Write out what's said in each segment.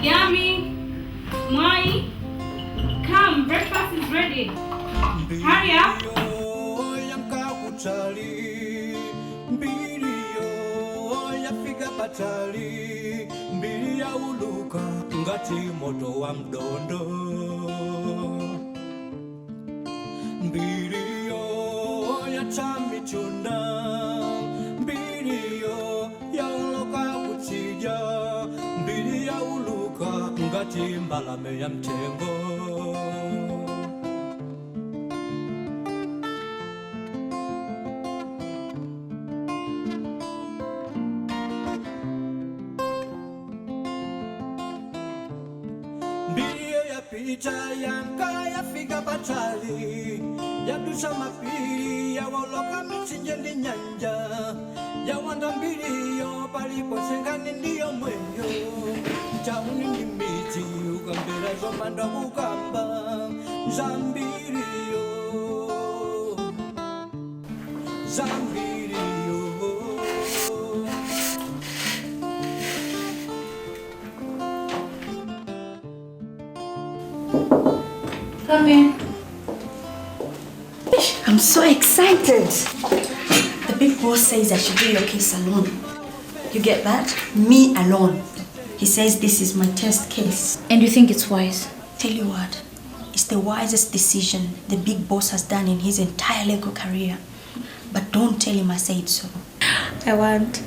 Yummy. Mwai. Come, breakfast is ready. Hurry up. Picha yanka yafika patali yadusha mapiri yawoloka mitsinje ndi nyanja yawanda mbiri yo palipo sengani ndiyo mweyo chauni ndi miti ukambira zomanda kukamba zambiri yo zambiri yo. Come in. I'm so excited. The big boss says I should do your case alone. You get that? Me alone. He says this is my test case. And you think it's wise? Tell you what, it's the wisest decision the big boss has done in his entire legal career. But don't tell him I said so. I won't.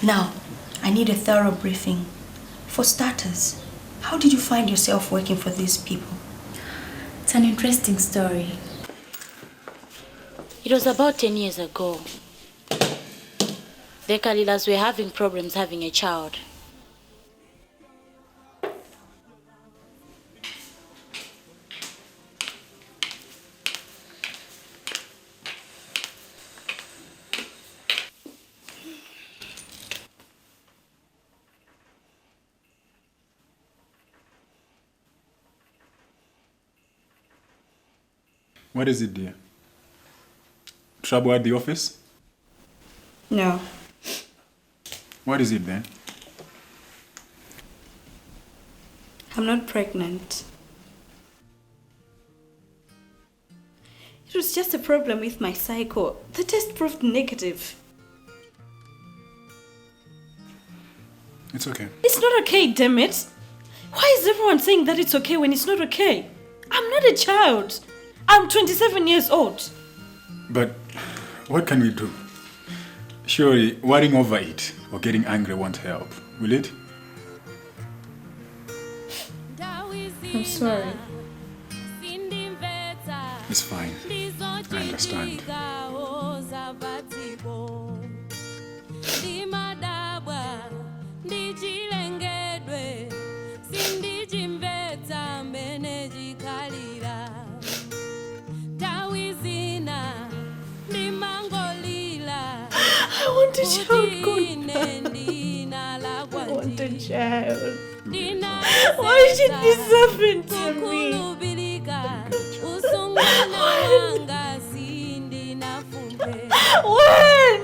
Now, I need a thorough briefing. For starters, how did you find yourself working for these people? It's an interesting story. It was about 10 years ago. The Kalilas were having problems having a child. What is it, dear? Trouble at the office? No. What is it then? I'm not pregnant. It was just a problem with my cycle. The test proved negative. It's okay. It's not okay, damn it. Why is everyone saying that it's okay when it's not okay? I'm not a child. I'm 27 years old. But what can we do? Surely worrying over it or getting angry won't help, will it? I'm sorry. It's fine. I understand. I want a child, God. I want a child. Why should this happen to me? When?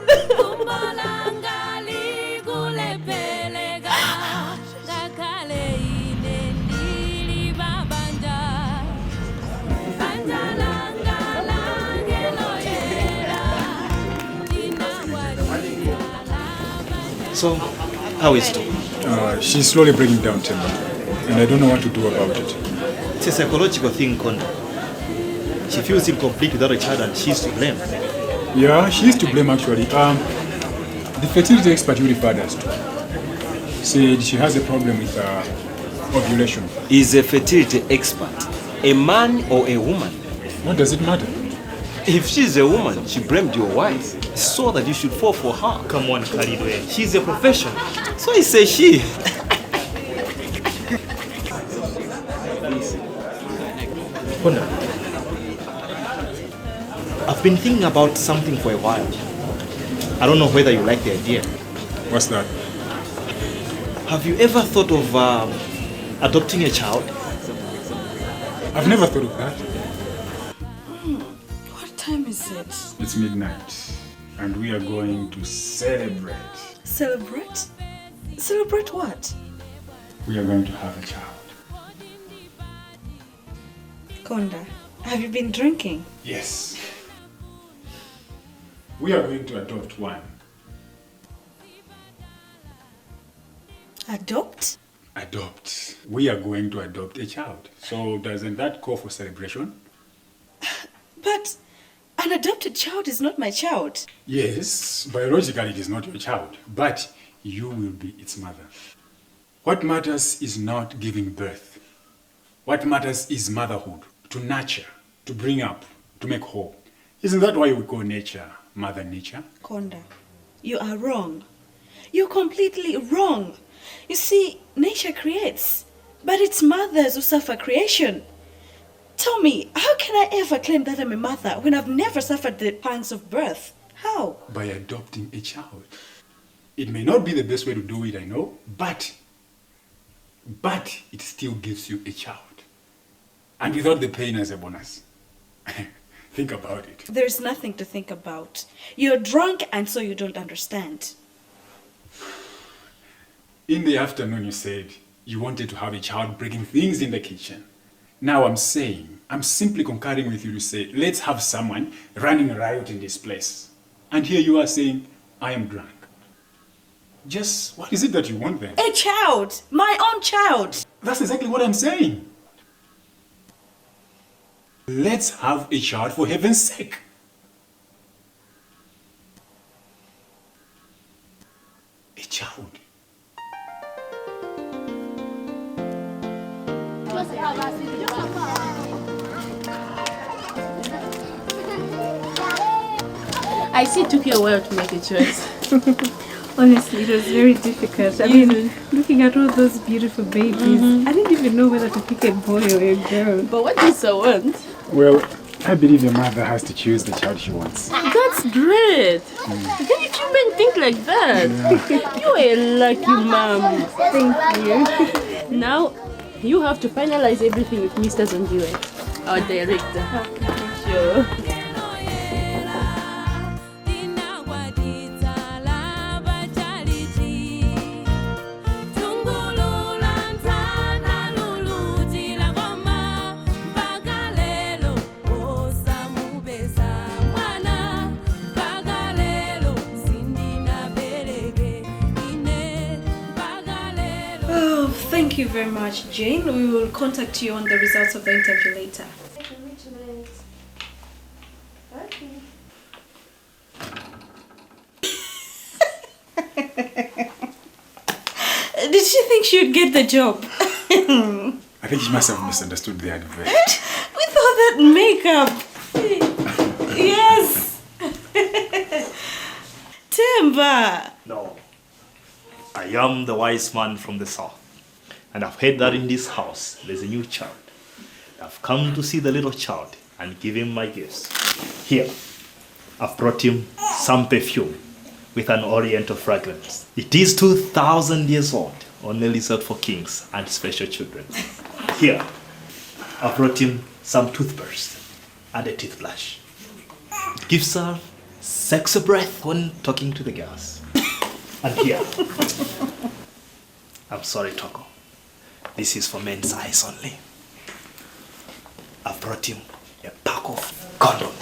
So, how is it? She's slowly breaking down, Timber, and I don't know what to do about it. It's a psychological thing, Kondo. She feels incomplete without a child and she's to blame. Yeah, she's to blame actually. The fertility expert you referred us to said she has a problem with ovulation. Is a fertility expert a man or a woman? What does it matter? If she's a woman, she blamed your wife, so that you should fall for her. Come on, Kalidwe. She's a professional. So I say she. Kona, I've been thinking about something for a while. I don't know whether you like the idea. What's that? Have you ever thought of adopting a child? I've never thought of that. What time is it? It's midnight, and we are going to celebrate. Celebrate? Celebrate what? We are going to have a child. Konda, have you been drinking? Yes. We are going to adopt one. Adopt? Adopt. We are going to adopt a child. So doesn't that call for celebration? But an adopted child is not my child. Yes, biologically it is not your child, but you will be its mother. What matters is not giving birth. What matters is motherhood, to nurture, to bring up, to make whole. Isn't that why we call nature Mother Nature? Konda, you are wrong. You're completely wrong. You see, nature creates, but it's mothers who suffer creation. Tell me, how can I ever claim that I'm a mother when I've never suffered the pangs of birth? How? By adopting a child. It may not be the best way to do it, I know, but it still gives you a child. And without the pain as a bonus. Think about it. There's nothing to think about. You're drunk and so you don't understand. In the afternoon you said you wanted to have a child breaking things in the kitchen. Now I'm simply concurring with you to say, let's have someone running riot in this place. And here you are saying, I am drunk. Just, what is it that you want then? A child! My own child! That's exactly what I'm saying. Let's have a child for heaven's sake. A child. I see it took you a while to make a choice. Honestly, it was very difficult. I mean, looking at all those beautiful babies, I didn't even know whether to pick a boy or a girl. But what do you want? Well, I believe the mother has to choose the child she wants. That's great. Didn't you men think like that? Yeah. You're a lucky mom. Thank you. Now, you have to finalize everything with Mr. Zanzibar, our director. Sure. Thank you very much, Jane. We will contact you on the results of the interview later. Did she think she would get the job? I think she must have misunderstood the advert. With all that makeup. Yes. Temba. No. I am the wise man from the south. And I've heard that in this house, there's a new child. I've come to see the little child and give him my gifts. Here, I've brought him some perfume with an oriental fragrance. It is 2,000 years old, only reserved for kings and special children. Here, I've brought him some toothpaste and a teeth brush. It gives her sexy breath when talking to the girls. And here, I'm sorry, Toko. This is for men's eyes only. I've brought him a pack of condoms.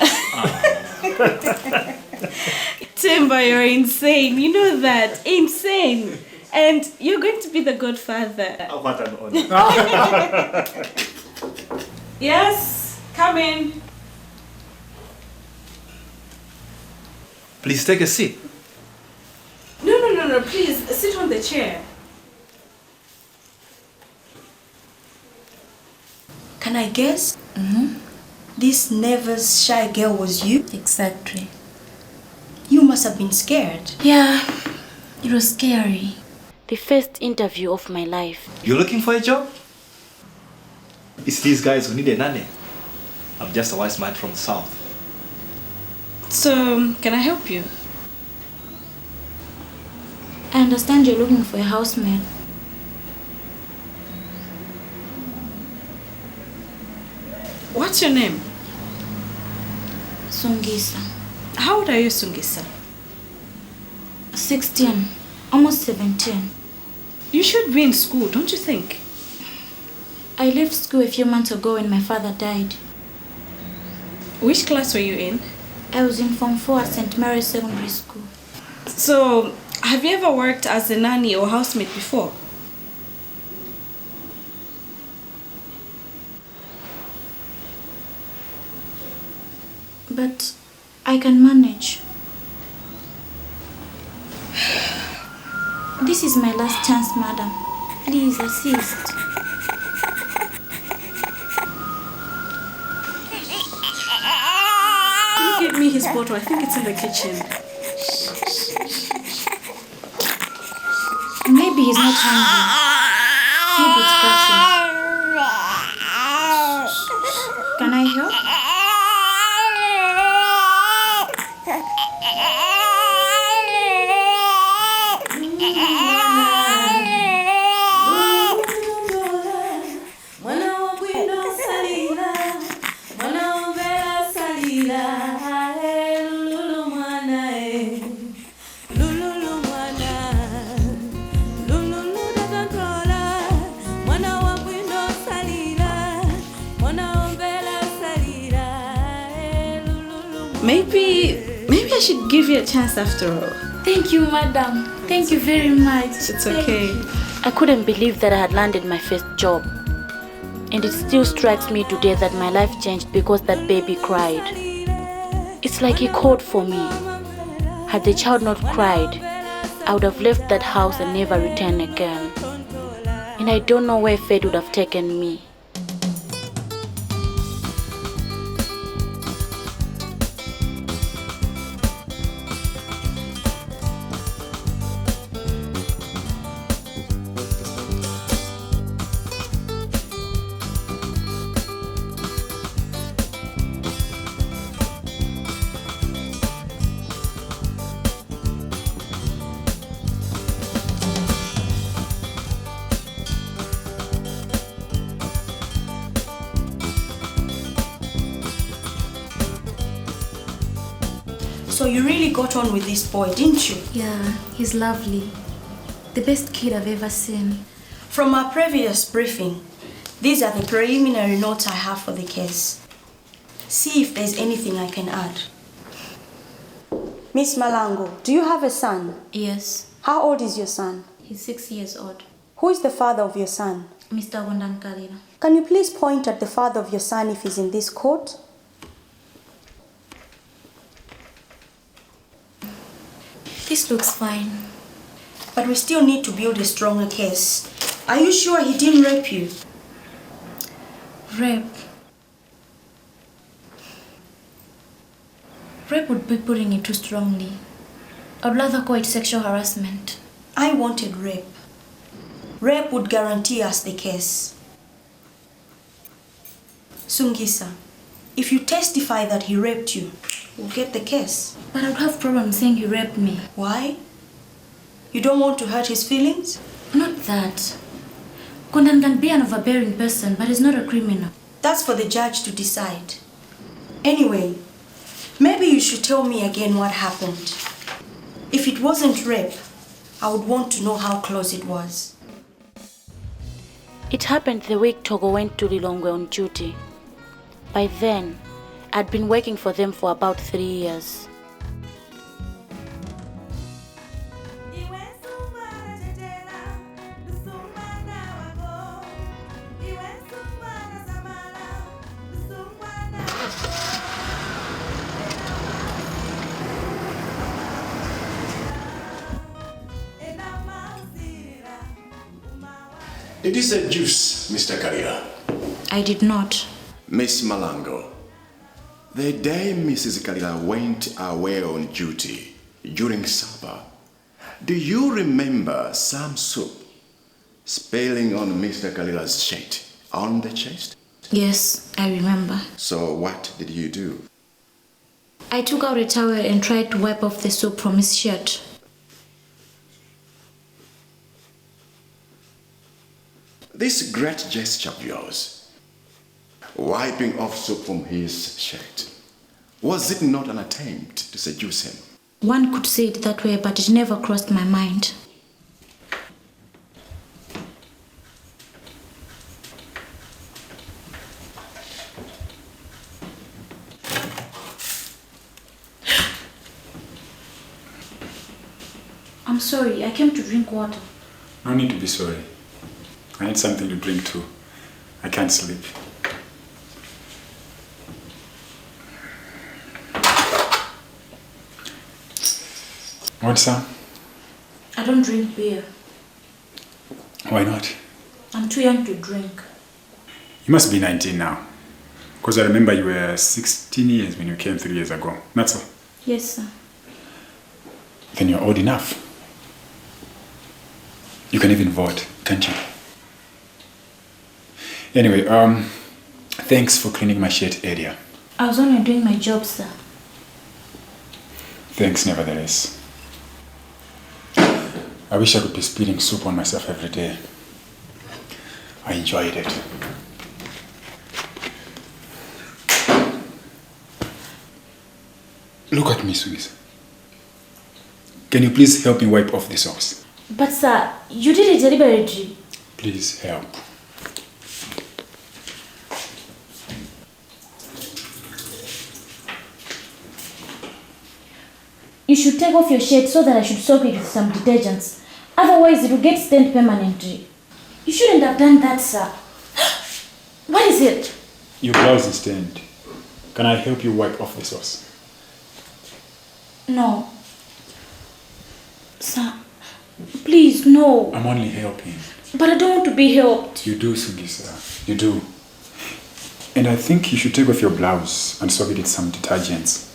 Temba, you're insane. You know that. Insane. And you're going to be the godfather. What an honor. Yes, come in. Please take a seat. No, please sit on the chair. Can I guess? This nervous, shy girl was you? Exactly. You must have been scared. Yeah, it was scary. The first interview of my life. You're looking for a job? It's these guys who need a nanny. I'm just a wise man from the south. So, can I help you? I understand you're looking for a housemaid. What's your name? Sungisa. How old are you, Sungisa? 16. Almost 17. You should be in school, don't you think? I left school a few months ago when my father died. Which class were you in? I was in Form 4 at St. Mary's Secondary School. So, have you ever worked as a nanny or housemaid before? But I can manage. This is my last chance, madam. Please assist. Can you give me his bottle? I think it's in the kitchen. Maybe he's not hungry. Maybe it's crashing. Can I help? Maybe I should give you a chance after all. Thank you, madam. Thank you very much. It's okay. I couldn't believe that I had landed my first job. And it still strikes me today that my life changed because that baby cried. It's like he called for me. Had the child not cried, I would have left that house and never returned again. And I don't know where fate would have taken me. So you really got on with this boy, didn't you? Yeah, he's lovely. The best kid I've ever seen. From our previous briefing, these are the preliminary notes I have for the case. See if there's anything I can add. Miss Malango, do you have a son? Yes. How old is your son? He's 6 years old. Who is the father of your son? Mr. Wondankalila. Can you please point at the father of your son if he's in this court? This looks fine. But we still need to build a stronger case. Are you sure he didn't rape you? Rape. Rape would be putting it too strongly. I'd rather call it sexual harassment. I wanted rape. Rape would guarantee us the case. Sungisa, if you testify that he raped you, we'll get the case. But I would have problems saying he raped me. Why? You don't want to hurt his feelings? Not that. Kondan can be an overbearing person, but he's not a criminal. That's for the judge to decide. Anyway, maybe you should tell me again what happened. If it wasn't rape, I would want to know how close it was. It happened the week Togo went to Lilongwe on duty. By then, I'd been working for them for about 3 years. Did you seduce Mr. Kalila? I did not. Miss Malango, the day Mrs. Kalila went away on duty during supper, do you remember some soup spilling on Mr. Kalila's shirt on the chest? Yes, I remember. So what did you do? I took out a towel and tried to wipe off the soup from his shirt. This great gesture of yours, wiping off soap from his shirt, was it not an attempt to seduce him? One could say it that way, but it never crossed my mind. sorry. I came to drink water. No need to be sorry. I need something to drink too. I can't sleep. What's up? I don't drink beer. Why not? I'm too young to drink. You must be 19 now. Because I remember you were 16 years when you came 3 years ago. That's all. Yes, sir. Then you're old enough. You can even vote, can't you? Anyway, thanks for cleaning my shed earlier. I was only doing my job, sir. Thanks nevertheless. I wish I could be spilling soup on myself every day. I enjoyed it. Look at me, Sugisa. Can you please help me wipe off the sauce? But sir, you did it deliberately. Please help. You should take off your shirt so that I should soak it with some detergents. Otherwise, it will get stained permanently. You shouldn't have done that, sir. What is it? Your blouse is stained. Can I help you wipe off the sauce? No. Sir, please, no. I'm only helping. But I don't want to be helped. You do, Sugisa. You do. And I think you should take off your blouse and soak it with some detergents.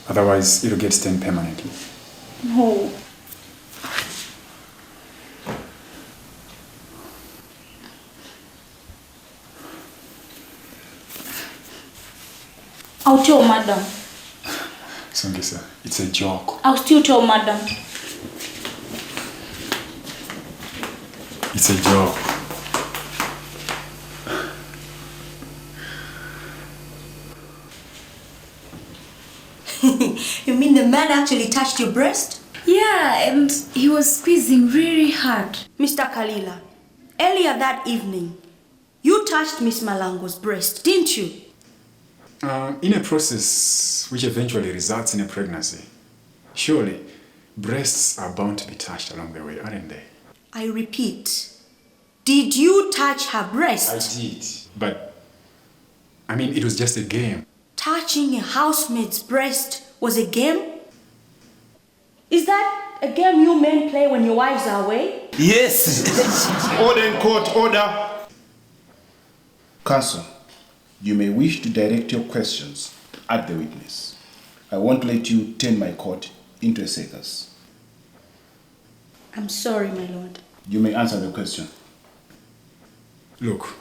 Otherwise, it'll get stained permanently. No. I'll tell madam. Sungisa, it's a joke. I'll still tell madam. It's a joke. You mean the man actually touched your breast? Yeah, and he was squeezing really hard. Mr. Kalila, earlier that evening, you touched Miss Malango's breast, didn't you? In a process which eventually results in a pregnancy, surely breasts are bound to be touched along the way, aren't they? I repeat, did you touch her breast? I did, but I mean, it was just a game. Touching a housemaid's breast was a game? Is that a game you men play when your wives are away? Yes! Order in court, order! Counsel, you may wish to direct your questions at the witness. I won't let you turn my court into a circus. I'm sorry, my lord. You may answer the question. Look,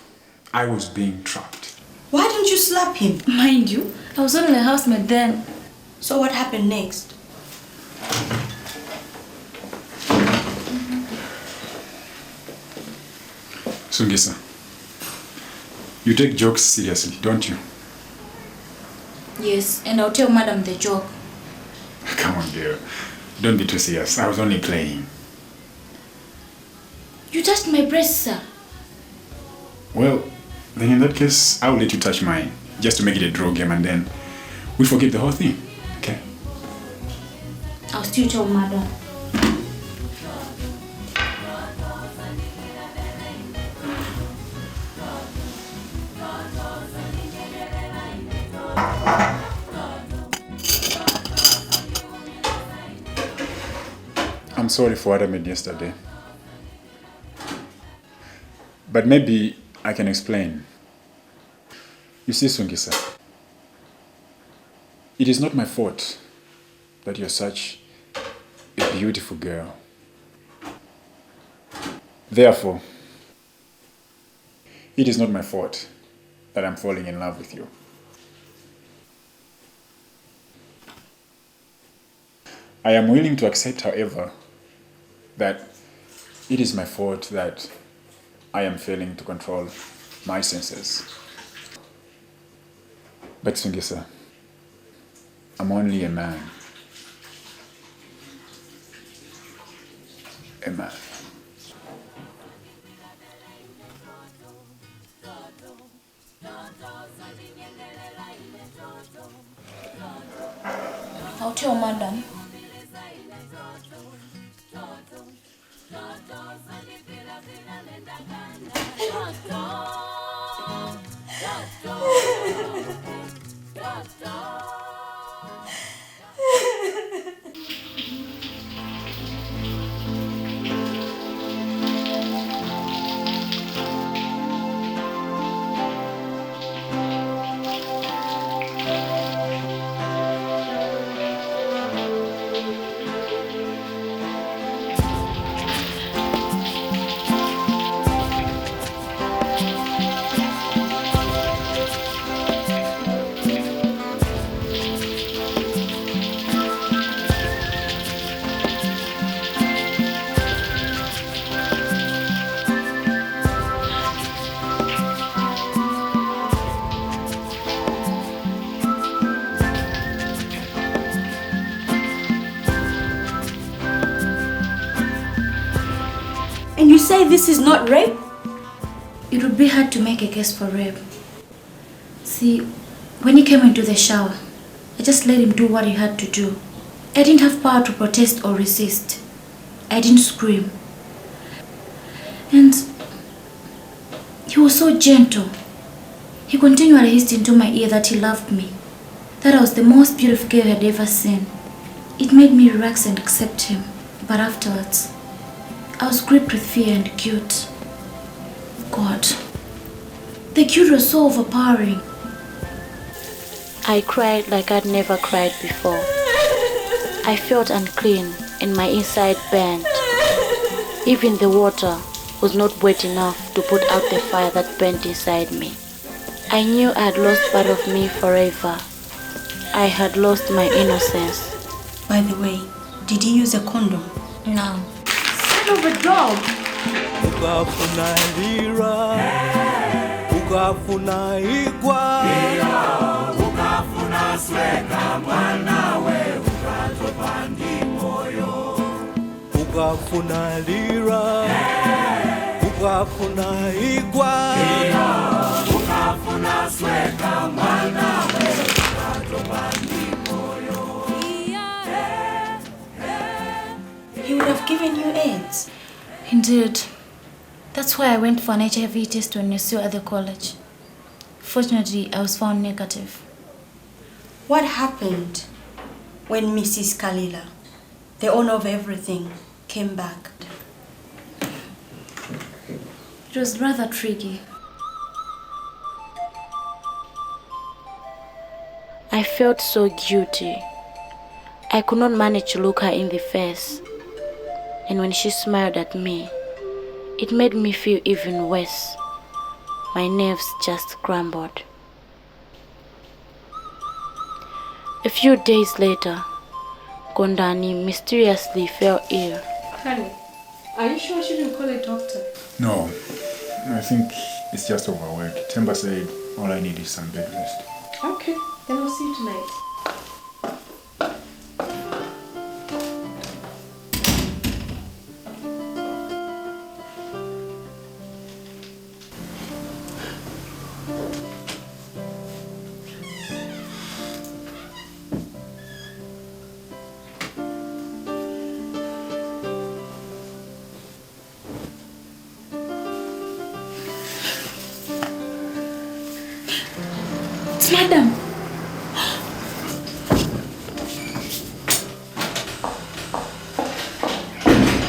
I was being trapped. Why don't you slap him? Mind you, I was only a housemaid then. So what happened next? Sungisa, you take jokes seriously, don't you? Yes, and I'll tell madam the joke. Come on, dear. Don't be too serious. I was only playing. You touched my breast, sir. Well, then in that case, I'll let you touch mine, just to make it a draw game, and then we forget the whole thing, okay? I'll still tell madam. I'm sorry for what I made yesterday. But maybe I can explain. You see, Sungisa, it is not my fault that you're such a beautiful girl. Therefore, it is not my fault that I'm falling in love with you. I am willing to accept, however, that it is my fault that I am failing to control my senses. But Sungisa, I'm only a man. A man. I'll tell madam. And you say this is not rape? It would be hard to make a case for rape. See, when he came into the shower, I just let him do what he had to do. I didn't have power to protest or resist. I didn't scream. And he was so gentle. He continually hissed into my ear that he loved me, that I was the most beautiful girl he had ever seen. It made me relax and accept him. But afterwards, I was gripped with fear and guilt. God, the guilt was so overpowering. I cried like I'd never cried before. I felt unclean and my inside burned. Even the water was not wet enough to put out the fire that burned inside me. I knew I had lost part of me forever. I had lost my innocence. By the way, did he use a condom? No. Son of a dog! Ukafuna lira, ukafuna igwa, ukafuna sweka mwanawe, ukatopa ndi moyo. Ukafuna lira, ukafuna igwa, ukafuna sweka mwanawe, ukatopa ndi moyo. He would have given you AIDS. Indeed. That's why I went for an HIV test when I saw at the college. Fortunately, I was found negative. What happened when Mrs. Kalila, the owner of everything, came back? It was rather tricky. I felt so guilty. I could not manage to look her in the face. And when she smiled at me, it made me feel even worse. My nerves just crumbled. A few days later, Kondani mysteriously fell ill. Honey, are you sure I shouldn't call a doctor? No, I think it's just overwork. Temba said all I need is some bed rest. Okay, then I'll see you tonight. Madam!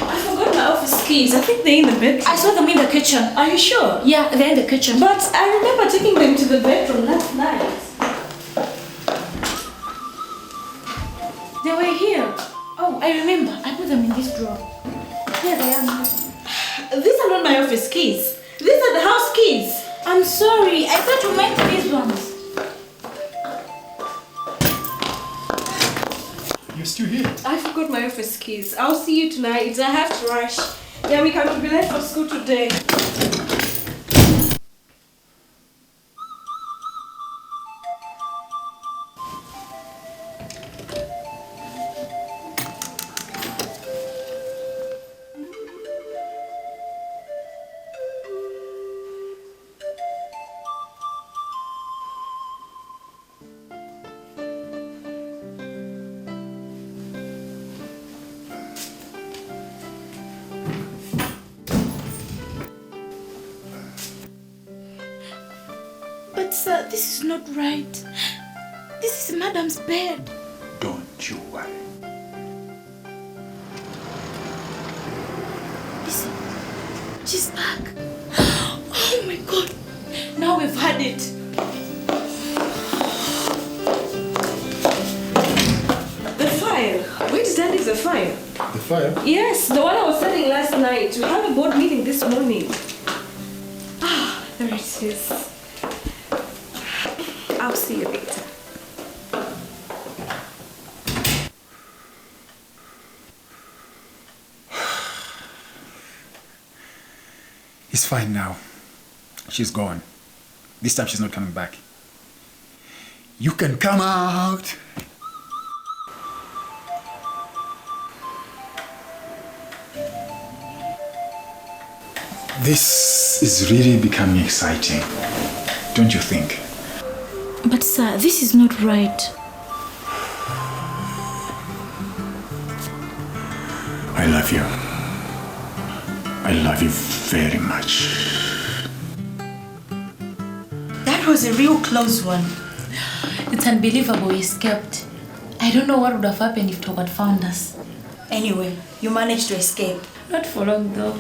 I forgot my office keys. I think they're in the bedroom. I saw them in the kitchen. Are you sure? Yeah, they're in the kitchen. But I remember taking them to the bedroom last night. They were here. Oh, I remember. I put them in this drawer. Here they are now. These are not my office keys. These are the house keys. I'm sorry. I thought you meant these ones. You're still here? I forgot my office keys. I'll see you tonight. I have to rush. Yeah, we can be late for school today. sir, this is not right. This is Madam's bed. Don't you worry. Listen, she's back. Oh my God. Now we've had it. The file. Where did I leave the file? The fire? Yes, the one I was selling last night. We have a board meeting this morning. Ah, there it is. I'll see you later. It's fine now. She's gone. This time she's not coming back. You can come out. This is really becoming exciting, don't you think? But sir, this is not right. I love you. I love you very much. That was a real close one. It's unbelievable we escaped. I don't know what would have happened if Top had found us. Anyway, you managed to escape. Not for long though.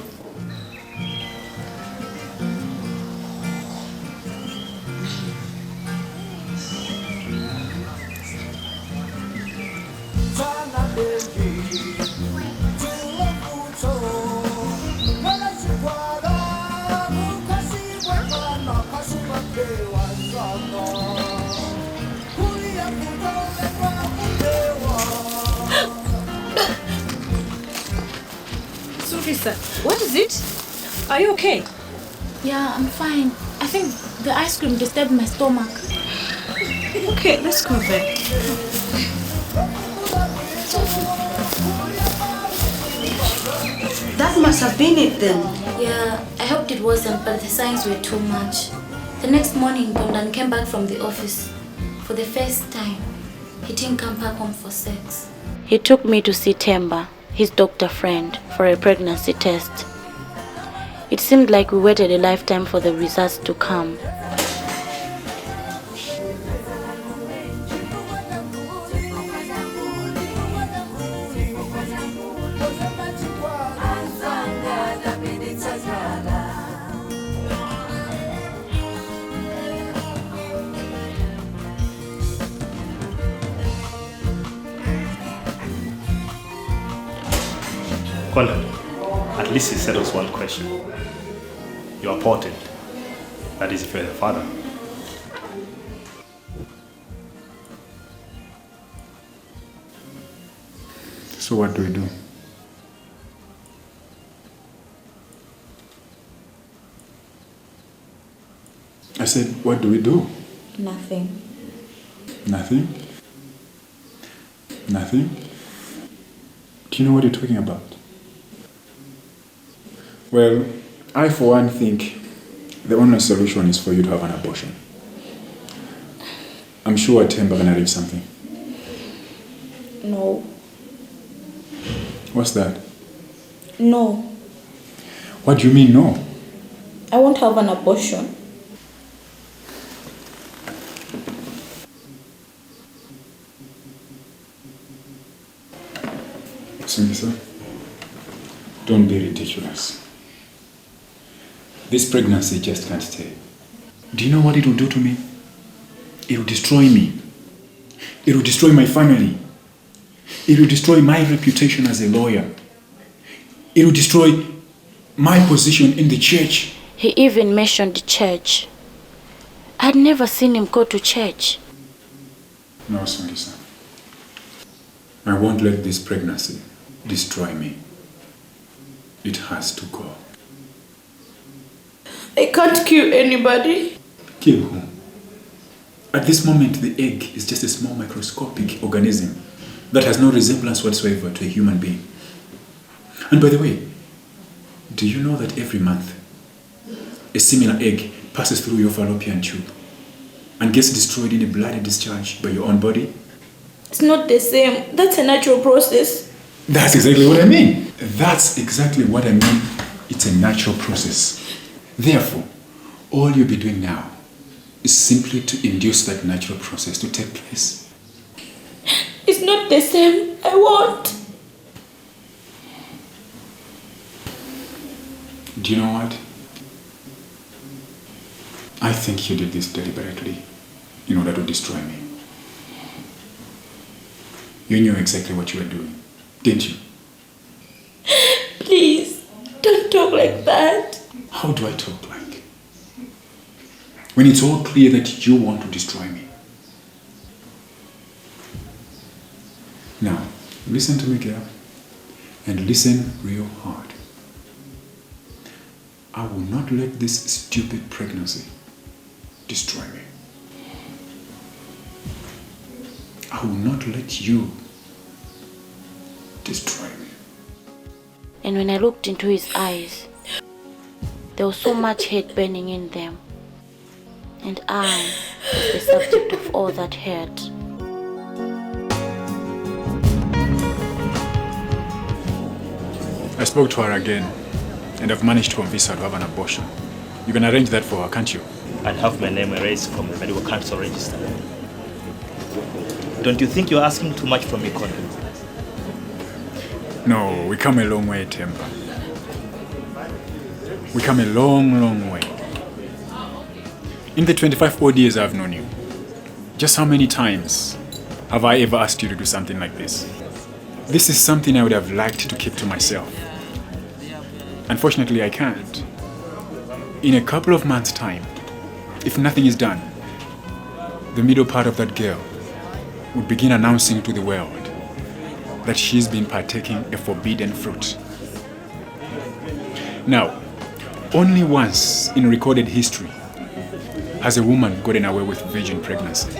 What is it? Are you okay? Yeah, I'm fine. I think the ice cream disturbed my stomach. Okay, let's go there. That must have been it then. Yeah, I hoped it wasn't, but the signs were too much. The next morning, Dondan came back from the office. For the first time, he didn't come back home for sex. He took me to see Temba, his doctor friend, for a pregnancy test. It seemed like we waited a lifetime for the results to come. Conrad, at least he settles one question. You are potent. That is if you're the father. So what do we do? I said, what do we do? Nothing. Nothing? Nothing? Do you know what you're talking about? Well, I for one think the only solution is for you to have an abortion. I'm sure Temba can arrange something. No. What's that? No. What do you mean no? I won't have an abortion. Sungisa, don't be ridiculous. This pregnancy just can't stay. Do you know what it will do to me? It will destroy me. It will destroy my family. It will destroy my reputation as a lawyer. It will destroy my position in the church. He even mentioned the church. I'd never seen him go to church. No, Sungisa. I won't let this pregnancy destroy me. It has to go. I can't kill anybody. Kill who? At this moment, the egg is just a small microscopic organism that has no resemblance whatsoever to a human being. And by the way, do you know that every month, a similar egg passes through your fallopian tube and gets destroyed in a bloody discharge by your own body? It's not the same. That's a natural process. That's exactly what I mean. That's exactly what I mean. It's a natural process. Therefore, all you'll be doing now is simply to induce that natural process to take place. It's not the same. I won't. Do you know what? I think you did this deliberately in order to destroy me. You knew exactly what you were doing, didn't you? Please, don't talk like that. How do I talk like? When it's all clear that you want to destroy me. Now, listen to me, girl, and listen real hard. I will not let this stupid pregnancy destroy me. I will not let you destroy me. And when I looked into his eyes, there was so much hate burning in them. And I was the subject of all that hate. I spoke to her again, and I've managed to convince her to have an abortion. You can arrange that for her, can't you? And have my name erased from the medical council register. Don't you think you're asking too much from me, Colin? No, we come a long way, Temba. We come a long, long way. In the 25 odd years I've known you, just how many times have I ever asked you to do something like this? This is something I would have liked to keep to myself. Unfortunately, I can't. In a couple of months' time, if nothing is done, the middle part of that girl would begin announcing to the world that she's been partaking a forbidden fruit. Now, only once in recorded history has a woman gotten away with virgin pregnancy.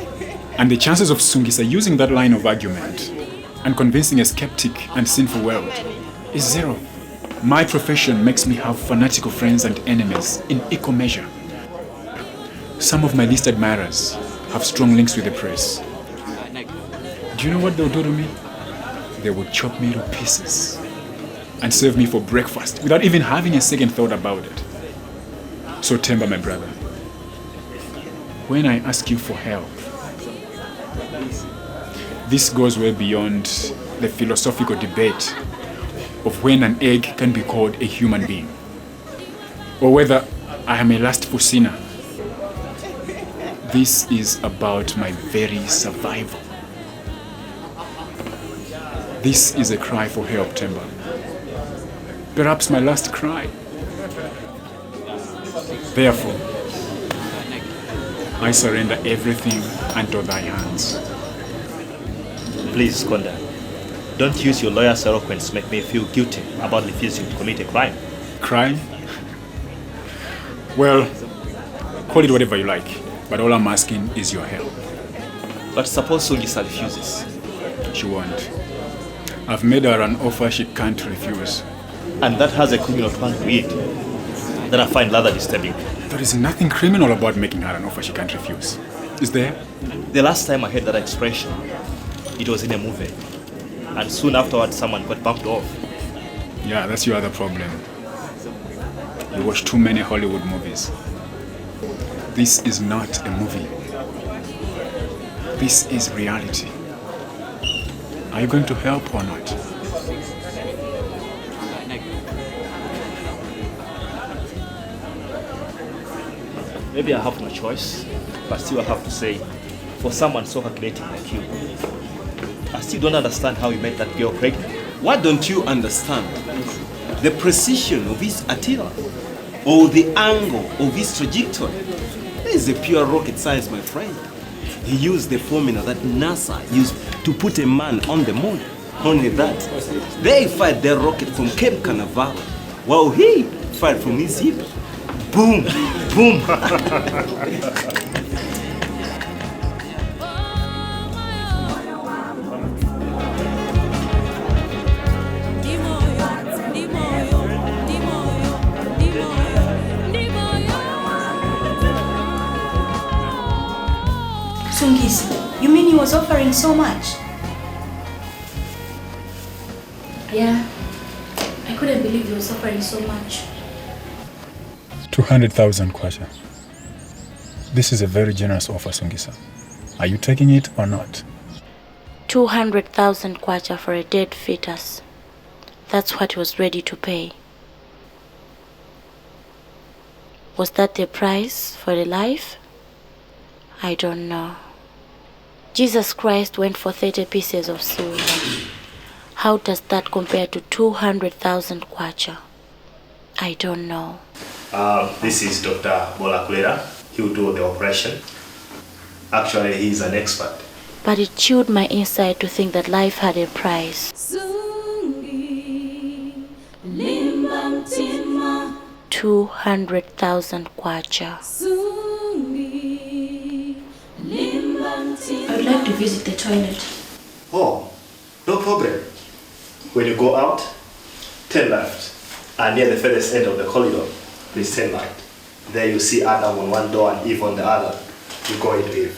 And the chances of Sungisa using that line of argument and convincing a skeptic and sinful world is zero. My profession makes me have fanatical friends and enemies in equal measure. Some of my least admirers have strong links with the press. Do you know what they'll do to me? They will chop me to pieces and serve me for breakfast without even having a second thought about it. So Temba, my brother, when I ask you for help, this goes way beyond the philosophical debate of when an egg can be called a human being, or whether I am a lustful sinner. This is about my very survival. This is a cry for help, Temba. Perhaps my last cry. Therefore, I surrender everything unto thy hands. Please, Konda, don't use your lawyer's eloquence to make me feel guilty about refusing to commit a crime. Crime? Well, call it whatever you like, but all I'm asking is your help. But suppose Sungisa refuses? She won't. I've made her an offer she can't refuse. And that has a criminal twang to it that I find rather disturbing. There is nothing criminal about making her an offer she can't refuse. Is there? The last time I heard that expression, it was in a movie. And soon afterwards, someone got bumped off. Yeah, that's your other problem. You watch too many Hollywood movies. This is not a movie. This is reality. Are you going to help or not? Maybe I have no choice, but still I have to say, for someone so calculating like you, I still don't understand how you made that girl pregnant. What don't you understand? The precision of his attila, or the angle of his trajectory. That is a pure rocket science, my friend. He used the formula that NASA used to put a man on the moon. Only that, they fired their rocket from Cape Canaveral, while he fired from his hip. Boom, boom. Sungisa, you mean he was offering so much? Yeah, I couldn't believe he was offering so much. 200,000 kwacha. This is a very generous offer, Sungisa. Are you taking it or not? 200,000 kwacha for a dead fetus. That's what he was ready to pay. Was that the price for the life? I don't know. Jesus Christ went for 30 pieces of silver. How does that compare to 200,000 kwacha? I don't know. This is Dr. Bolakulera. He will do the operation. Actually, he's an expert. But it chilled my inside to think that life had a price. 200,000 kwacha. I would like to visit the toilet. Oh, no problem. When you go out, turn left. And near the furthest end of the corridor, please turn right. There you see Adam on one door and Eve on the other. You go into Eve.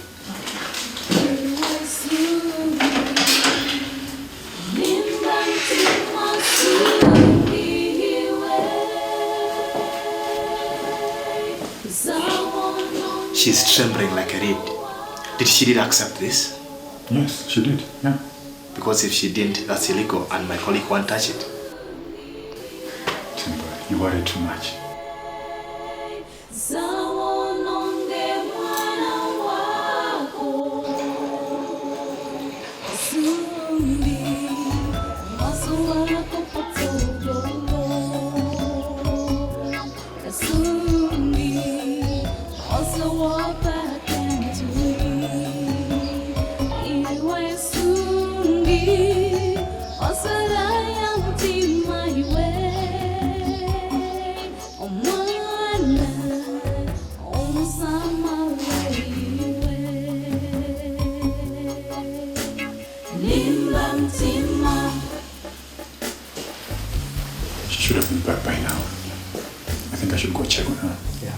She's trembling like a reed. Did she accept this? Yes, she did, yeah. Because if she didn't, that's illegal and my colleague won't touch it. Timber, you worry too much. She should have been back by now. I think I should go check on her. Yeah.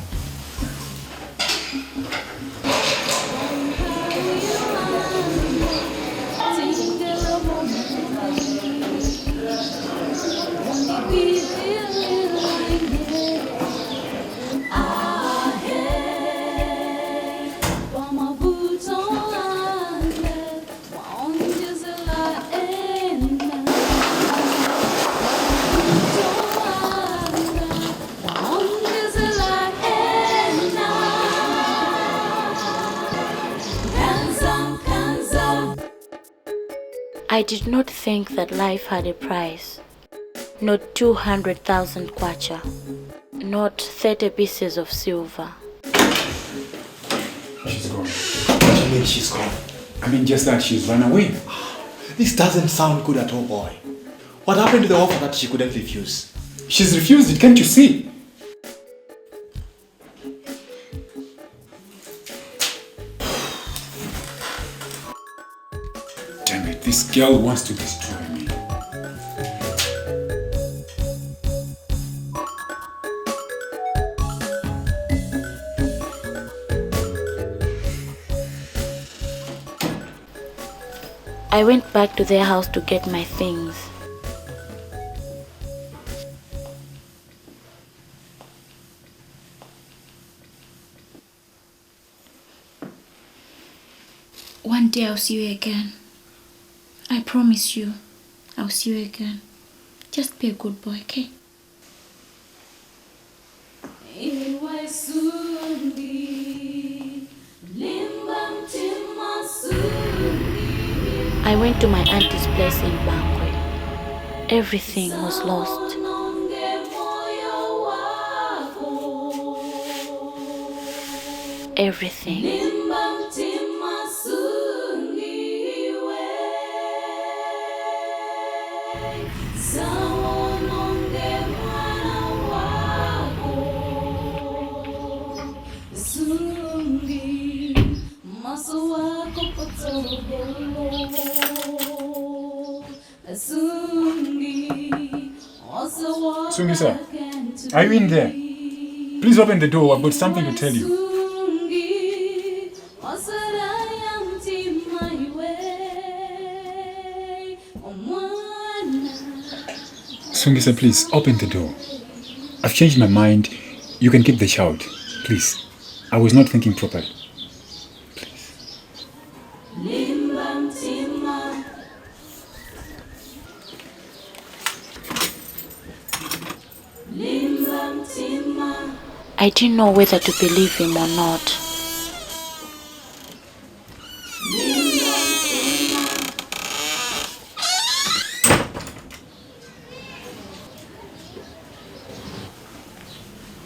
I did not think that life had a price. Not 200,000 kwacha. Not 30 pieces of silver. She's gone. What do you mean she's gone? I mean just that she's run away. This doesn't sound good at all, boy. What happened to the offer that she couldn't refuse? She's refused it, can't you see? Damn it, this girl wants to destroy me. I went back to their house to get my things. One day I'll see you again. I promise you, I'll see you again. Just be a good boy, okay? I went to my auntie's place in Bangwe. Everything was lost. Everything. Sungisa, are you in there? Please open the door, I've got something to tell you. Sungisa, please, open the door. I've changed my mind. You can keep the child, please. I was not thinking properly. I didn't know whether to believe him or not.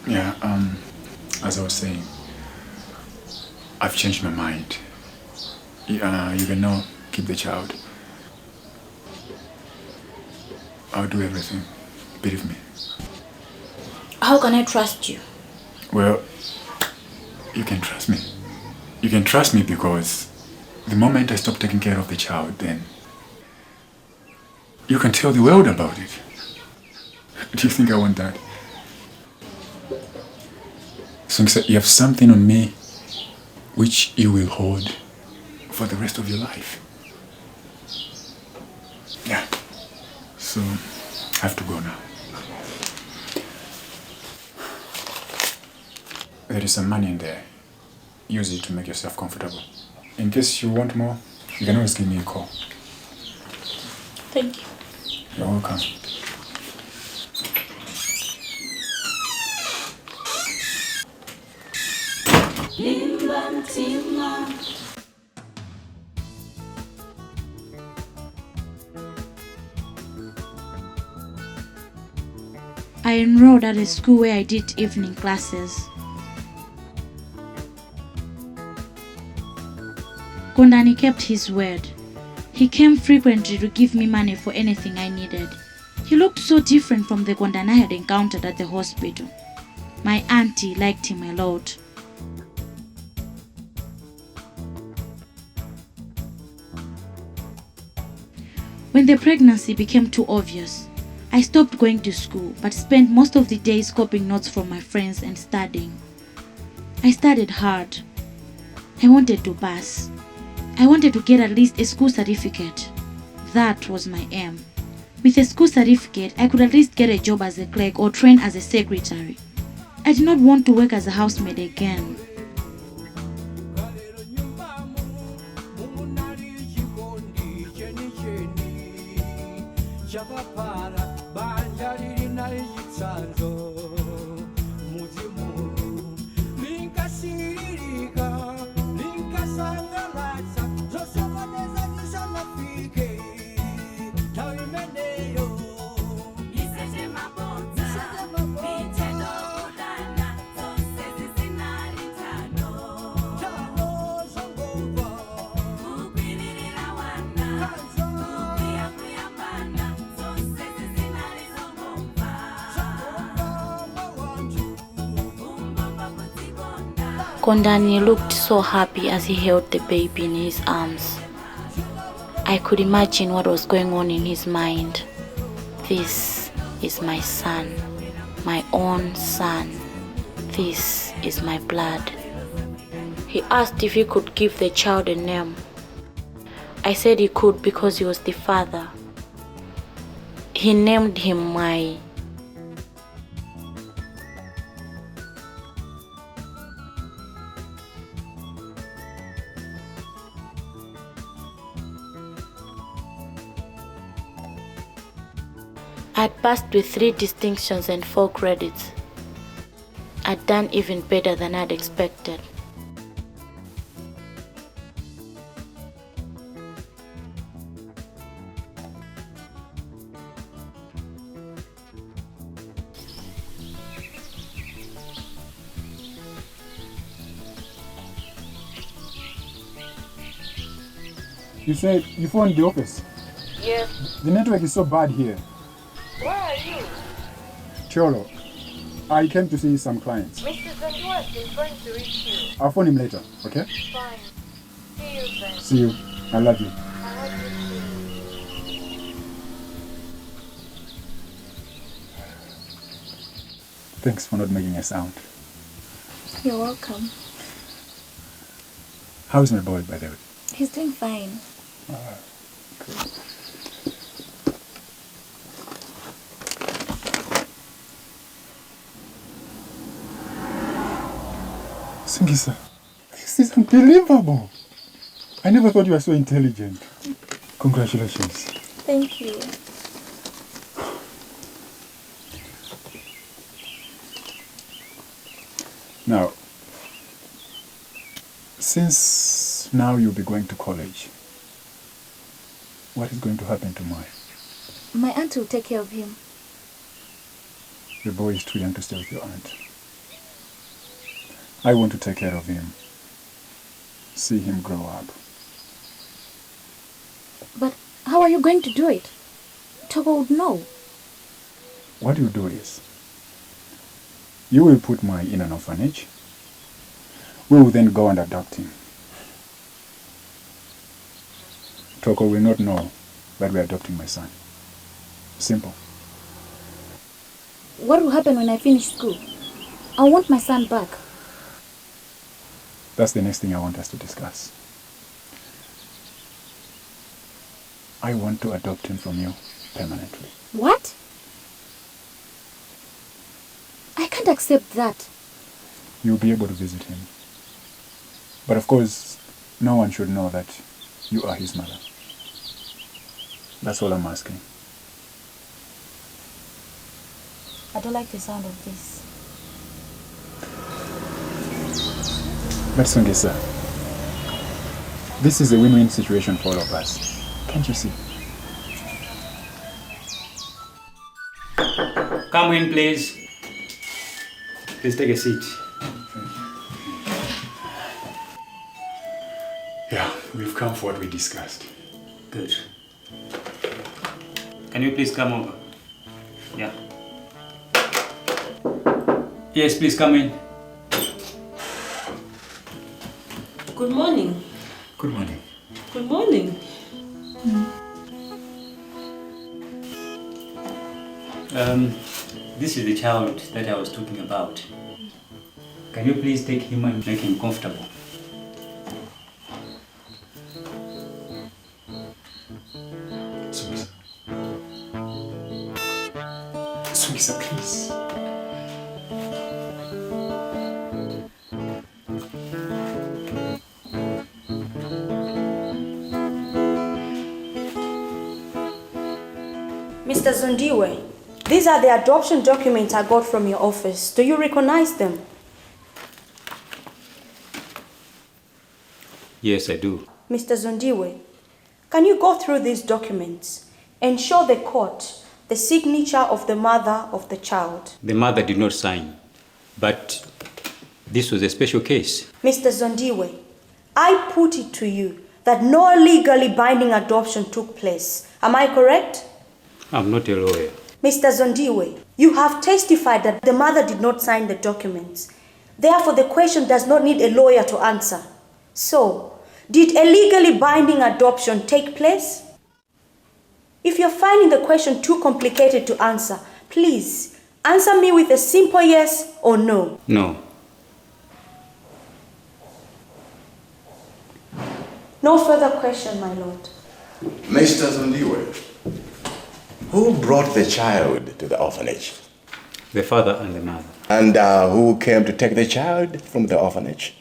Yeah, as I was saying, I've changed my mind. You can now keep the child. I'll do everything. Believe me. How can I trust you? Well, you can trust me. You can trust me because the moment I stop taking care of the child, then you can tell the world about it. Do you think I want that? So you have something on me which you will hold for the rest of your life. Yeah. So I have to go now. There is some money in there. Use it to make yourself comfortable. In case you want more, you can always give me a call. Thank you. You're welcome. I enrolled at a school where I did evening classes. Kondani kept his word. He came frequently to give me money for anything I needed. He looked so different from the Kondani I had encountered at the hospital. My auntie liked him a lot. When the pregnancy became too obvious, I stopped going to school but spent most of the days copying notes from my friends and studying. I studied hard. I wanted to pass. I wanted to get at least a school certificate. That was my aim. With a school certificate, I could at least get a job as a clerk or train as a secretary. I did not want to work as a housemaid again. Kondani looked so happy as he held the baby in his arms. I could imagine what was going on in his mind. This is my son, my own son. This is my blood. He asked if he could give the child a name. I said he could because he was the father. He named him Mai. I'd passed with 3 distinctions and 4 credits. I'd done even better than I'd expected. You said you phoned the office? Yes. The network is so bad here. Where are you? Cholo, I came to see some clients. Mr. Zanzibar has been trying to reach you. I'll phone him later, okay? Fine. See you then. See you. I love you. I love you too. Thanks for not making a sound. You're welcome. How's my boy, by the way? He's doing fine. Cool. Singisa, this is unbelievable. I never thought you were so intelligent. Congratulations. Thank you. Now, since now you'll be going to college, what is going to happen to Moy? My aunt will take care of him. The boy is too young to stay with your aunt. I want to take care of him. See him grow up. But how are you going to do it? Togo would know. What you do is, you will put Moy in an orphanage. We will then go and adopt him. Toko will not know that we are adopting my son. Simple. What will happen when I finish school? I want my son back. That's the next thing I want us to discuss. I want to adopt him from you permanently. What? I can't accept that. You'll be able to visit him. But of course, no one should know that you are his mother. That's all I'm asking. I don't like the sound of this. But Sungesa, this is a win-win situation for all of us. Can't you see? Come in, please. Please take a seat. Yeah, we've come for what we discussed. Good. Can you please come over? Yeah. Yes, please come in. Good morning. Good morning. Good morning. This is the child that I was talking about. Can you please take him and make him comfortable? Sungesa, please. Mr. Zondiwe, these are the adoption documents I got from your office. Do you recognize them? Yes, I do. Mr. Zondiwe, can you go through these documents and show the court the signature of the mother of the child? The mother did not sign, but this was a special case. Mr. Zondiwe, I put it to you that no legally binding adoption took place. Am I correct? I'm not a lawyer. Mr. Zondiwe, you have testified that the mother did not sign the documents. Therefore, the question does not need a lawyer to answer. So, did a legally binding adoption take place? If you're finding the question too complicated to answer, please answer me with a simple yes or no. No. No further question, my lord. Mr. Zondiwe, who brought the child to the orphanage? The father and the mother. And who came to take the child from the orphanage?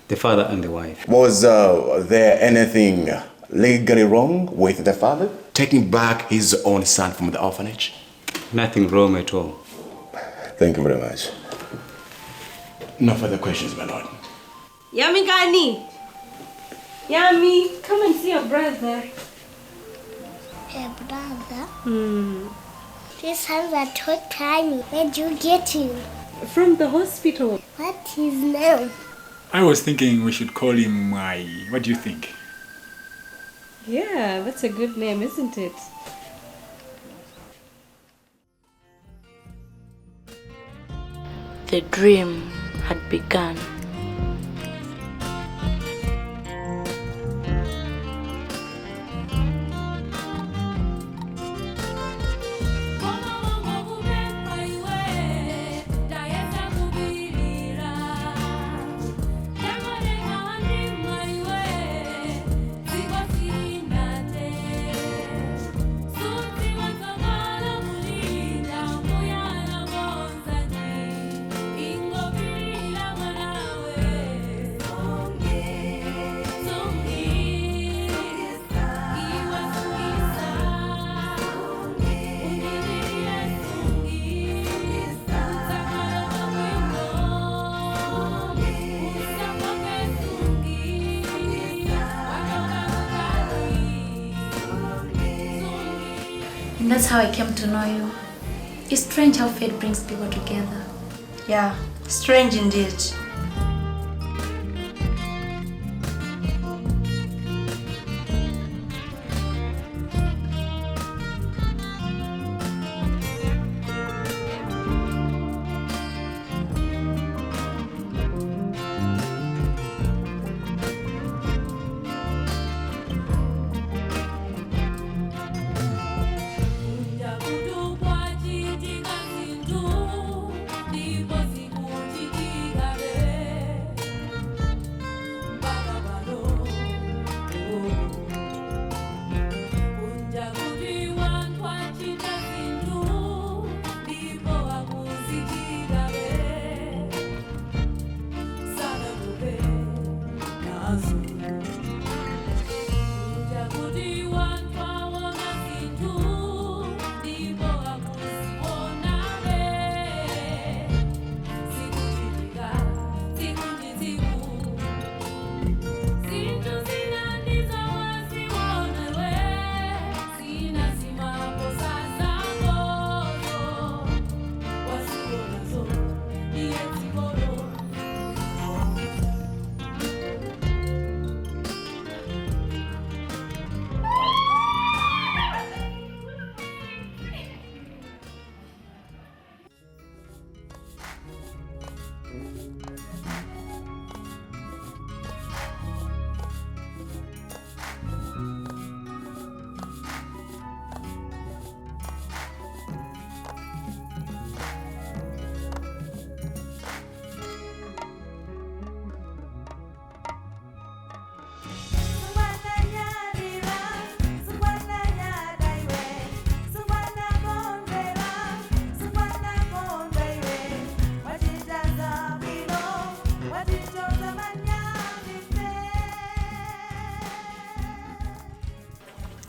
The father and the wife. Was there anything legally wrong with the father taking back his own son from the orphanage? Nothing wrong at all. Thank you very much. No further questions, my lord. Yami Gani! Yami, come and see your brother. Hey, brother. This hands are too tiny. Where'd you get him? From the hospital. What's his name? I was thinking we should call him Mai. What do you think? Yeah, that's a good name, isn't it? The dream had begun. that's how I came to know you. It's strange how fate brings people together. Yeah, strange indeed.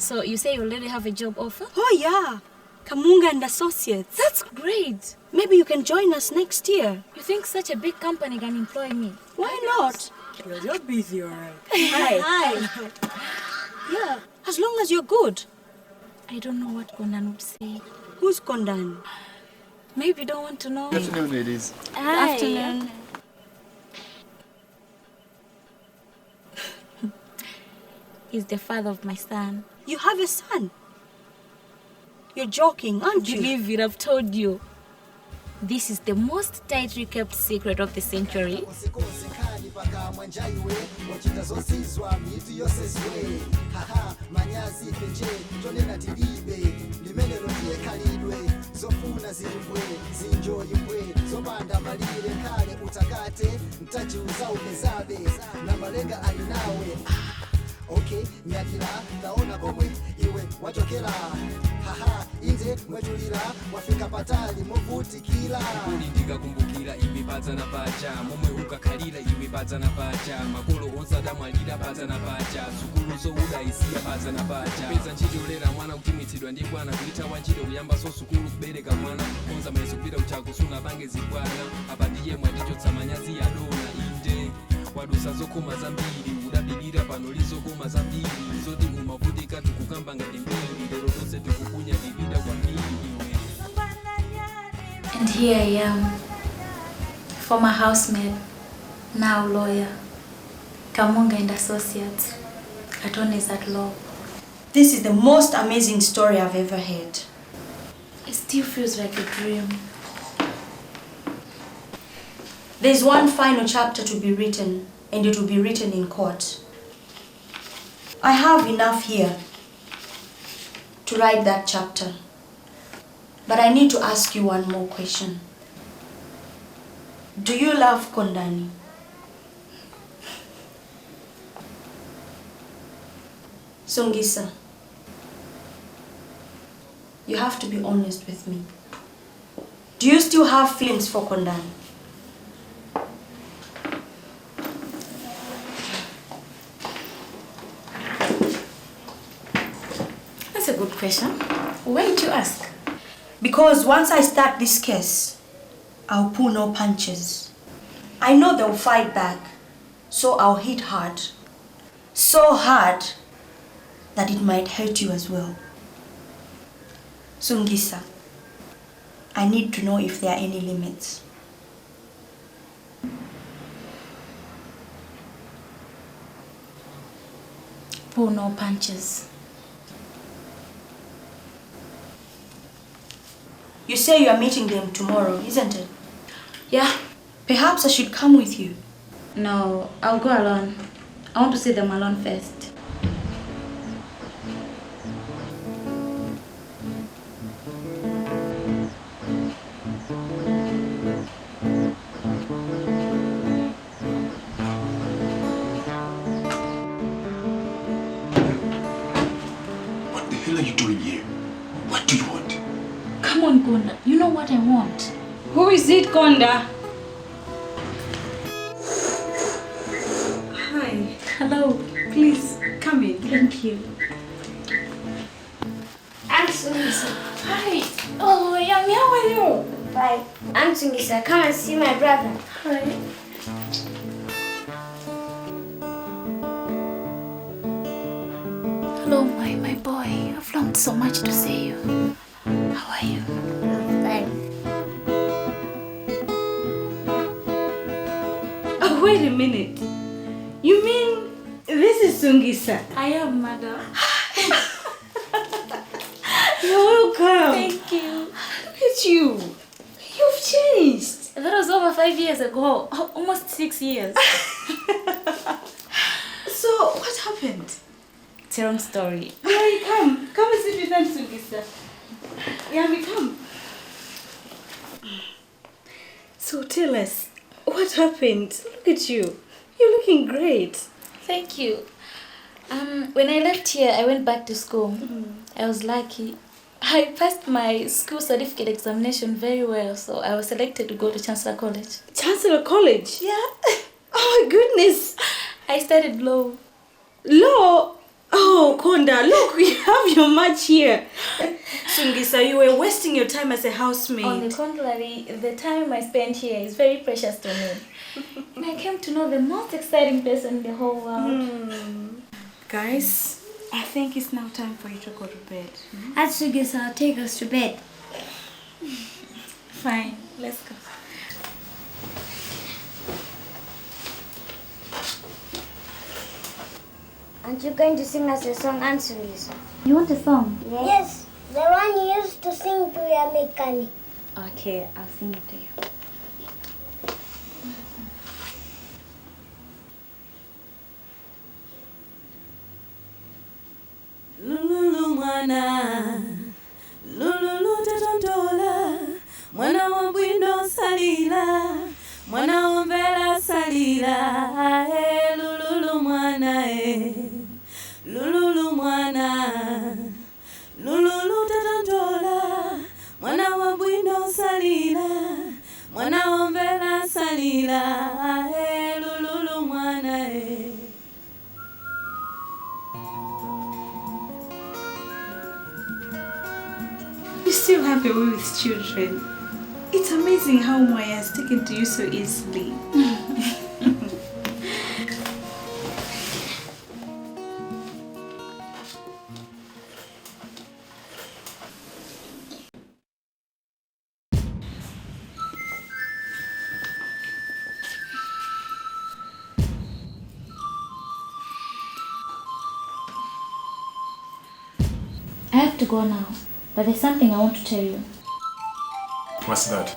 So you say you already have a job offer? Oh yeah, Kamunga and Associates. That's great. Maybe you can join us next year. You think such a big company can employ me? Why not? You're busy, alright. Hi. Hi. Yeah, as long as you're good. I don't know what Kondan would say. Who's Kondan? Maybe you don't want to know. Good afternoon, ladies. Hi. Afternoon. He's the father of my son. You have a son? You're joking, aren't you? Believe it, I've told you. This is the most tightly kept secret of the century. Okay, nyakira taona komwe iwe wachokera haha inje mwetulira wafika patali muvutikira kulindika kumbukira iwe paza na pacha momwe ukakhalira iwe paza na pacha makolo onsada mwalira paza na pacha sukulu zo udaisiya paza na pacha peza nchitolera mwana kutimwitsidwa ndi bwana kulita wanchito kuyamba so sukulu kubereka mwana konza mayeso kupita uchako suna bange zibwana apa ndiye mwatichotsa manyazi yadona inde wadusa zokoma zambiri udabirira pano lizokoma zambiri zoti umavutika tukukamba ngati mbiri lero tonse tukukunya bibida kwa mbiri. And here I am, former housemaid, now lawyer, Kamunga and Associates, attorneys at law. This is the most amazing story I've ever heard. It still feels like a dream. There's one final chapter to be written, and it will be written in court. I have enough here to write that chapter. But I need to ask you one more question. Do you love Kondani? Sungisa, you have to be honest with me. Do you still have feelings for Kondani? That's a good question. Why did you ask? Because once I start this case, I'll pull no punches. I know they'll fight back, so I'll hit hard. So hard that it might hurt you as well. Sungisa, I need to know if there are any limits. Pull no punches. You say you are meeting them tomorrow, isn't it? Yeah. Perhaps I should come with you. No, I'll go alone. I want to see them alone first. What the hell are you doing here? What do you want? Come on, Konda. You know what I want. Who is it, Konda? Hi. Hello. Please, come in. Thank you. I'm Sungisa. Hi. Oh, Yami, how are you? Fine. I'm Sungisa. Come and see my brother. Hi. Hello, my boy. I've longed so much to see you. How are you? I'm fine. Oh, wait a minute. You mean this is Sungisa? I am, madam. You're welcome. Thank you. Look at you. You've changed. That was over 5 years ago. Almost 6 years. So, what happened? It's a long story. Hey, come. Come and sit with us, Sungisa. Yami, come. So, tell us, what happened? Look at you. You're looking great. Thank you. When I left here, I went back to school. I was lucky. I passed my school certificate examination very well, so I was selected to go to Chancellor College. Chancellor College? Yeah. Oh my goodness. I studied law. Law? Oh, Konda, look, you have your match here. Sungisa, you were wasting your time as a housemaid. On the contrary, the time I spent here is very precious to me. And I came to know the most exciting person in the whole world. Guys, I think it's now time for you to go to bed. Sungisa, take us to bed. Fine, let's go. Aren't you going to sing us a song, Aunt Sungisa? You want a song? Yes, the one you used to sing to your mechanic. Okay, I'll sing it to you. Lululu mwana, lululu tetontola, mwana wa bwindo salila, mwana wa mbela salila, lululu mwana, lululu mwana, lululu tetontola, mwana wa bwindo salila, mwana wa mbela salila, lululu mwana, You still have a way with children. It's amazing how Moya has taken to you so easily. I have to go now, but there's something I want to tell you. What's that?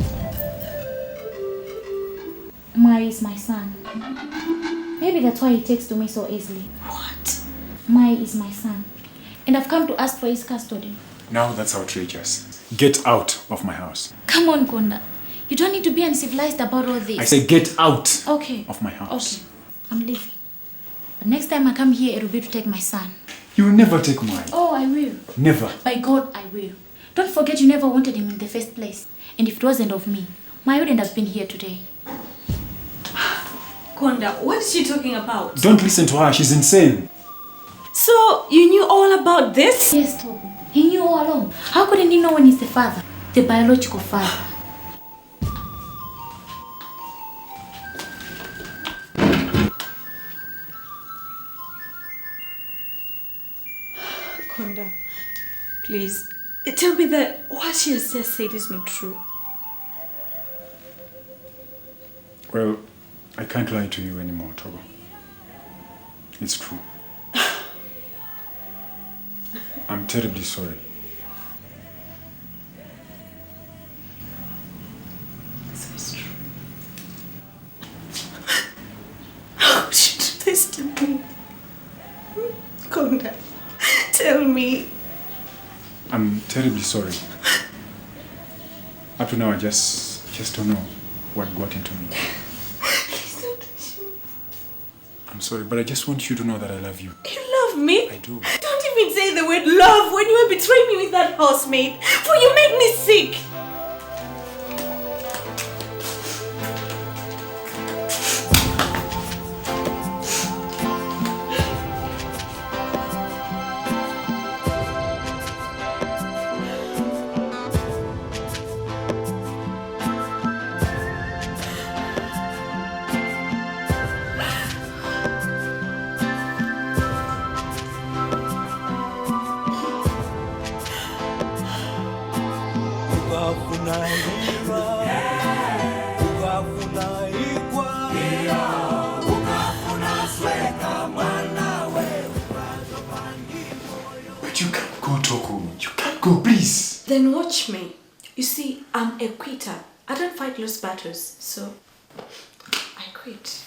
Mai is my son. Maybe that's why he takes to me so easily. What? Mai is my son. And I've come to ask for his custody. Now that's outrageous. Get out of my house. Come on, Konda. You don't need to be uncivilized about all this. I say get out Okay. of my house. Okay. I'm leaving. But next time I come here, it will be to take my son. You will never take mine. Oh, I will. Never. By God, I will. Don't forget you never wanted him in the first place. And if it wasn't of me, Mai wouldn't have been here today. Konda, what is she talking about? Don't listen to her. She's insane. So, you knew all about this? Yes, Toby. He knew all along. How couldn't he know when he's the father? The biological father. Konda, please, Tell me that what she has just said is not true. Well, I can't lie to you anymore, Togo. It's true. I'm terribly sorry. So it's true. How could you do this to me? Konda, tell me. I'm terribly sorry. Up to now, I just don't know what got into me. Please don't touch me. I'm sorry, but I just want you to know that I love you. You love me? I do. Don't even say the word love when you were betraying me with that housemaid. For you make me sick. But you can't go, Togo. You can't go, please. Then watch me. You see, I'm a quitter. I don't fight loose battles, so I quit.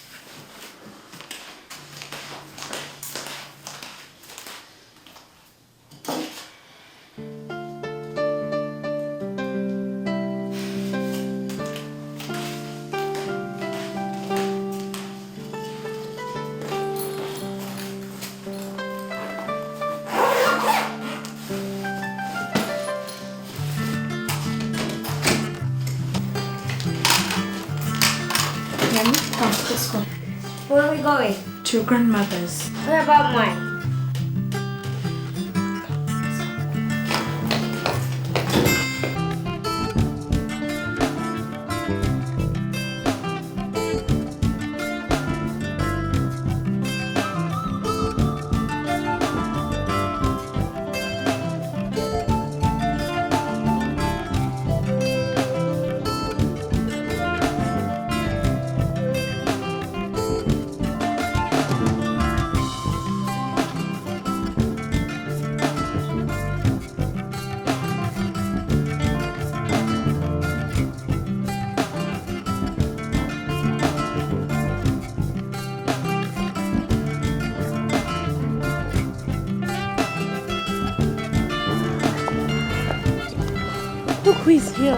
Come, let's go. Where are we going? To your grandmother's. What about mine? Look who is here.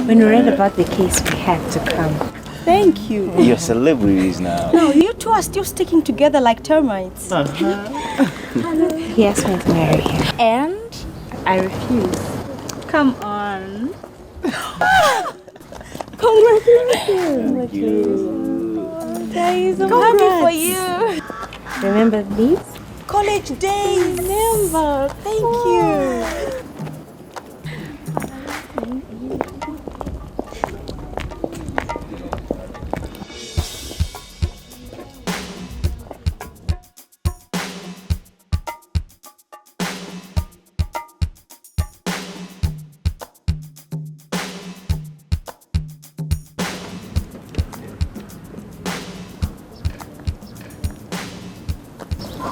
When we read about the case, we had to come. Thank you. You're celebrities now. No, you two are still sticking together like termites. He asked me to marry him. And I refused. Come on. Congratulations. Thank you. Guys, I'm happy for you. Remember these? College days. Remember. Thank you.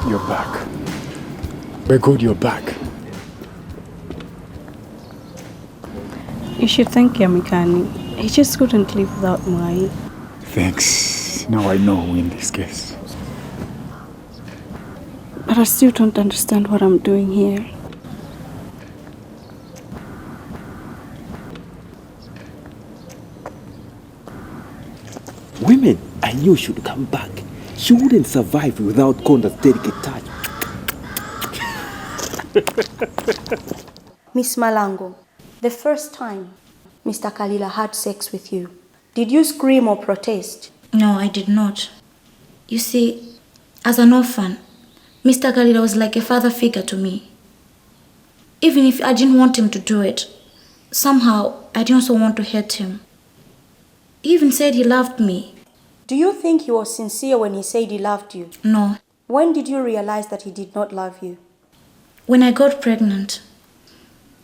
You're back. By God, you're back. You should thank Yamikani. He just couldn't live without Mai. Thanks. Now I know who in this case. But I still don't understand what I'm doing here. Women, I knew she would come back. She wouldn't survive without Konda's delicate touch. Miss Malango, the first time Mr. Kalila had sex with you, did you scream or protest? No, I did not. You see, as an orphan, Mr. Kalila was like a father figure to me. Even if I didn't want him to do it, somehow I didn't also want to hurt him. He even said he loved me. Do you think he was sincere when he said he loved you? No. When did you realize that he did not love you? When I got pregnant,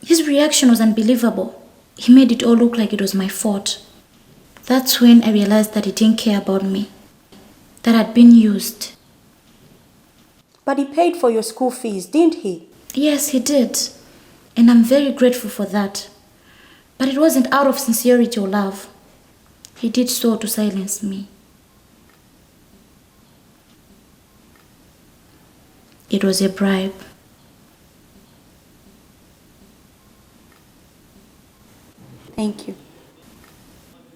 his reaction was unbelievable. He made it all look like it was my fault. That's when I realized that he didn't care about me, that I'd been used. But he paid for your school fees, didn't he? Yes, he did. And I'm very grateful for that. But it wasn't out of sincerity or love. He did so to silence me. It was a bribe. Thank you.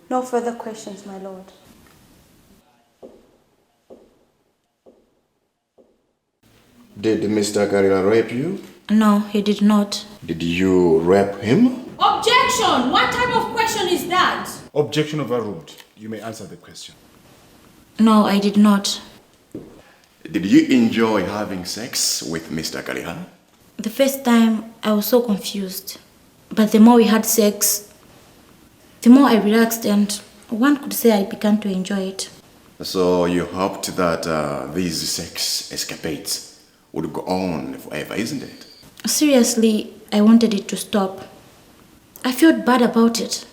No further questions, my lord. Did Mr. Karila rape you? No, he did not. Did you rape him? Objection! What type of question is that? Objection overruled. You may answer the question. No, I did not. Did you enjoy having sex with Mr. Karila? The first time, I was so confused. But the more we had sex, the more I relaxed, and one could say I began to enjoy it. So you hoped that these sex escapades would go on forever, isn't it? Seriously, I wanted it to stop. I felt bad about it,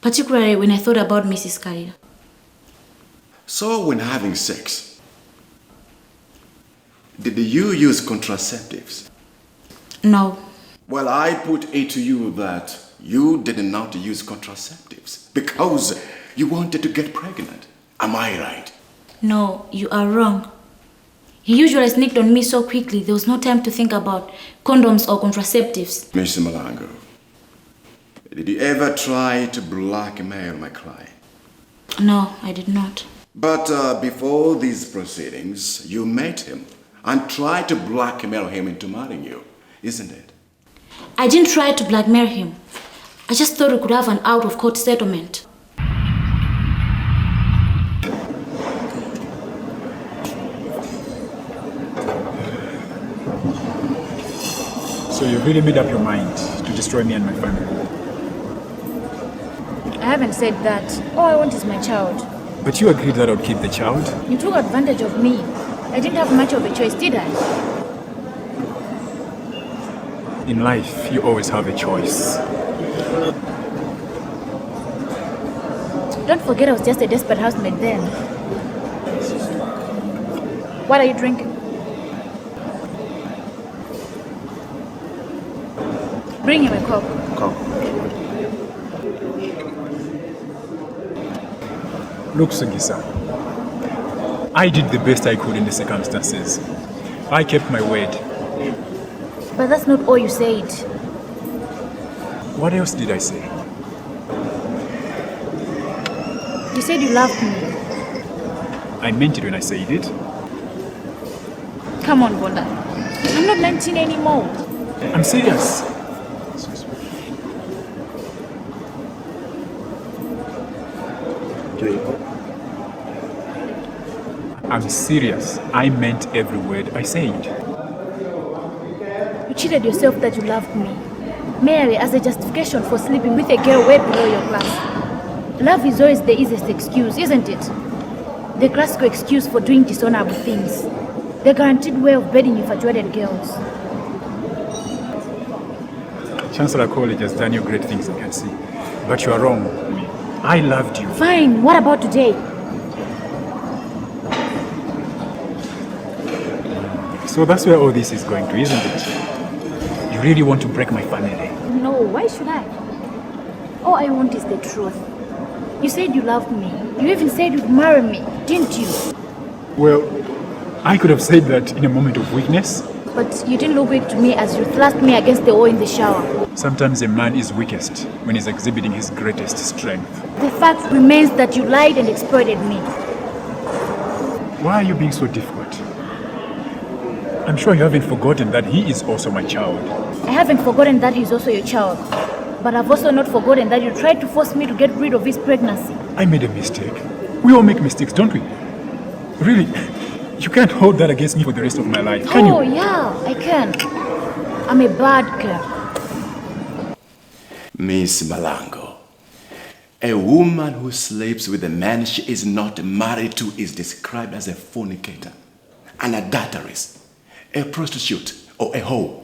particularly when I thought about Mrs. Karila. So when having sex, did you use contraceptives? No. Well, I put it to you that you did not use contraceptives because you wanted to get pregnant. Am I right? No, you are wrong. He usually sneaked on me so quickly, there was no time to think about condoms or contraceptives. Mr. Malango, did you ever try to blackmail my client? No, I did not. But before these proceedings, you met him and tried to blackmail him into marrying you, isn't it? I didn't try to blackmail him. I just thought we could have an out-of-court settlement. So you really made up your mind to destroy me and my family? I haven't said that. All I want is my child. But you agreed that I would keep the child? You took advantage of me. I didn't have much of a choice, did I? In life, you always have a choice. Don't forget I was just a desperate housemaid then. What are you drinking? Bring him a cup. Look, Sugisa, I did the best I could in the circumstances. I kept my word. But that's not all you said. What else did I say? You said you loved me. I meant it when I said it. Come on, Bola. I'm not 19 anymore. I'm serious. I'm serious. I meant every word I said. You cheated yourself that you loved me. Merely as a justification for sleeping with a girl way below your class. Love is always the easiest excuse, isn't it? The classical excuse for doing dishonorable things. The guaranteed way of bedding infatuated girls. Chancellor College has done you great things, I can see. But you are wrong. I loved you. Fine, what about today? So that's where all this is going to, isn't it? You really want to break my family? No, why should I? All I want is the truth. You said you loved me. You even said you'd marry me, didn't you? Well, I could have said that in a moment of weakness. But you didn't look weak to me as you thrust me against the wall in the shower. Sometimes a man is weakest when he's exhibiting his greatest strength. The fact remains that you lied and exploited me. Why are you being so difficult? I'm sure you haven't forgotten that he is also my child. I haven't forgotten that he's also your child. But I've also not forgotten that you tried to force me to get rid of his pregnancy. I made a mistake. We all make mistakes, don't we? Really, you can't hold that against me for the rest of my life, can you? Oh, yeah, I can. I'm a bad girl. Miss Malango, a woman who sleeps with a man she is not married to is described as a fornicator, an adulteress, a prostitute, or a hoe.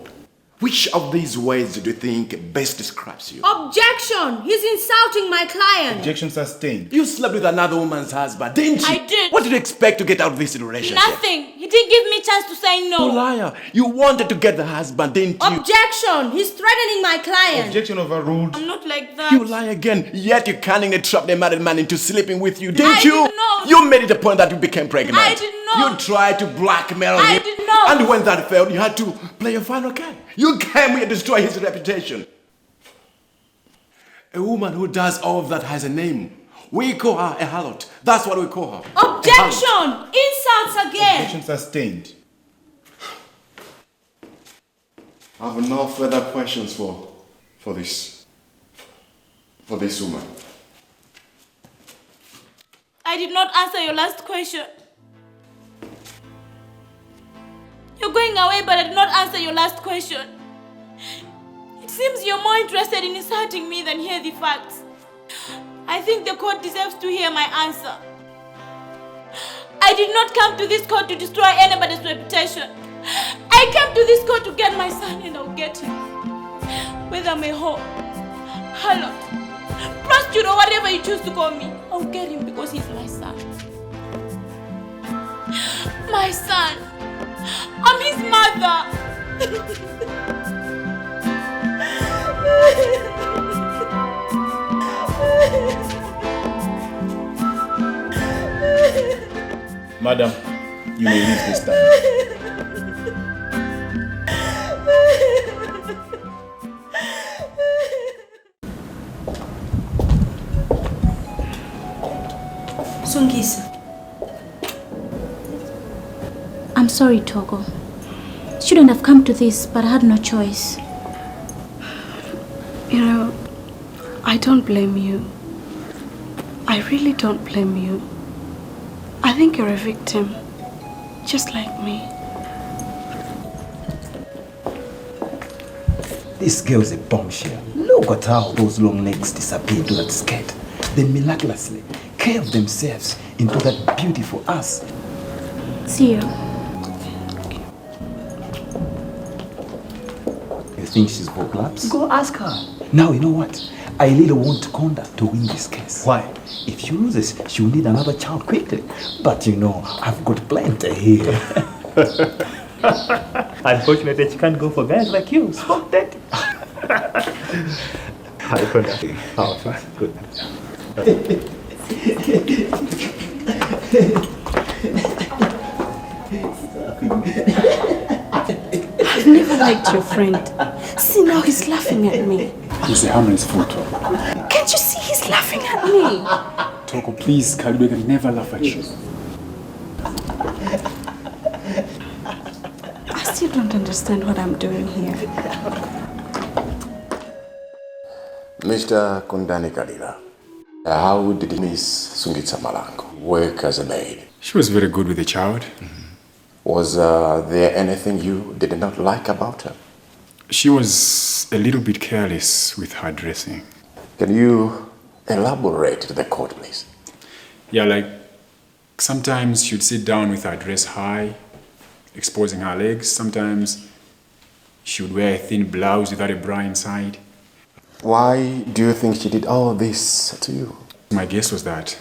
Which of these ways do you think best describes you? Objection! He's insulting my client. Objection sustained. You slept with another woman's husband, didn't you? I did. What did you expect to get out of this relationship? Nothing. He didn't give me a chance to say no. You liar. You wanted to get the husband, didn't you? Objection! He's threatening my client. Objection overruled. I'm not like that. You lie again, yet you cunningly trapped a married man into sleeping with you, didn't you? I didn't know. You made it a point that you became pregnant. I didn't know. You tried to blackmail him. I didn't know. And when that failed, you had to play your final card. You came here to destroy his reputation. A woman who does all of that has a name. We call her a harlot. That's what we call her. Objection! Insults again. Objection sustained. I have no further questions for this woman. I did not answer your last question. You're going away, but I did not answer your last question. It seems you're more interested in insulting me than hear the facts. I think the court deserves to hear my answer. I did not come to this court to destroy anybody's reputation. I came to this court to get my son, and I'll get him. Whether I'm a whore, harlot, prostitute, or whatever you choose to call me, I'll get him because he's my son. My son. I'm his mother. Madam, you may leave this time. Sungisa. I'm sorry, Togo. Shouldn't have come to this, but I had no choice. You know, I don't blame you. I really don't blame you. I think you're a victim, just like me. This girl's a bombshell. Look at how those long legs disappeared to that skirt. They miraculously carved themselves into that beautiful ass. See you. You think she's for claps? Go ask her. Now, you know what? I really want Konda to win this case. Why? If she loses, she'll need another child quickly. But you know, I've got plenty here. Unfortunately, she can't go for guys like you. Stop that. Hi, Konda. How are you? Good. I've never liked your friend. See, now he's laughing at me. He's a harmless photo. Can't you see he's laughing at me? Toko, please, Kalibe can never laugh at you. I still don't understand what I'm doing here. Mr. Kundani Kalila, how did Miss Sungitsa Malango work as a maid? She was very good with the child. Was there anything you did not like about her? She was a little bit careless with her dressing. Can you elaborate to the court, please? Yeah, like sometimes she'd sit down with her dress high, exposing her legs. Sometimes she would wear a thin blouse without a bra inside. Why do you think she did all this to you? My guess was that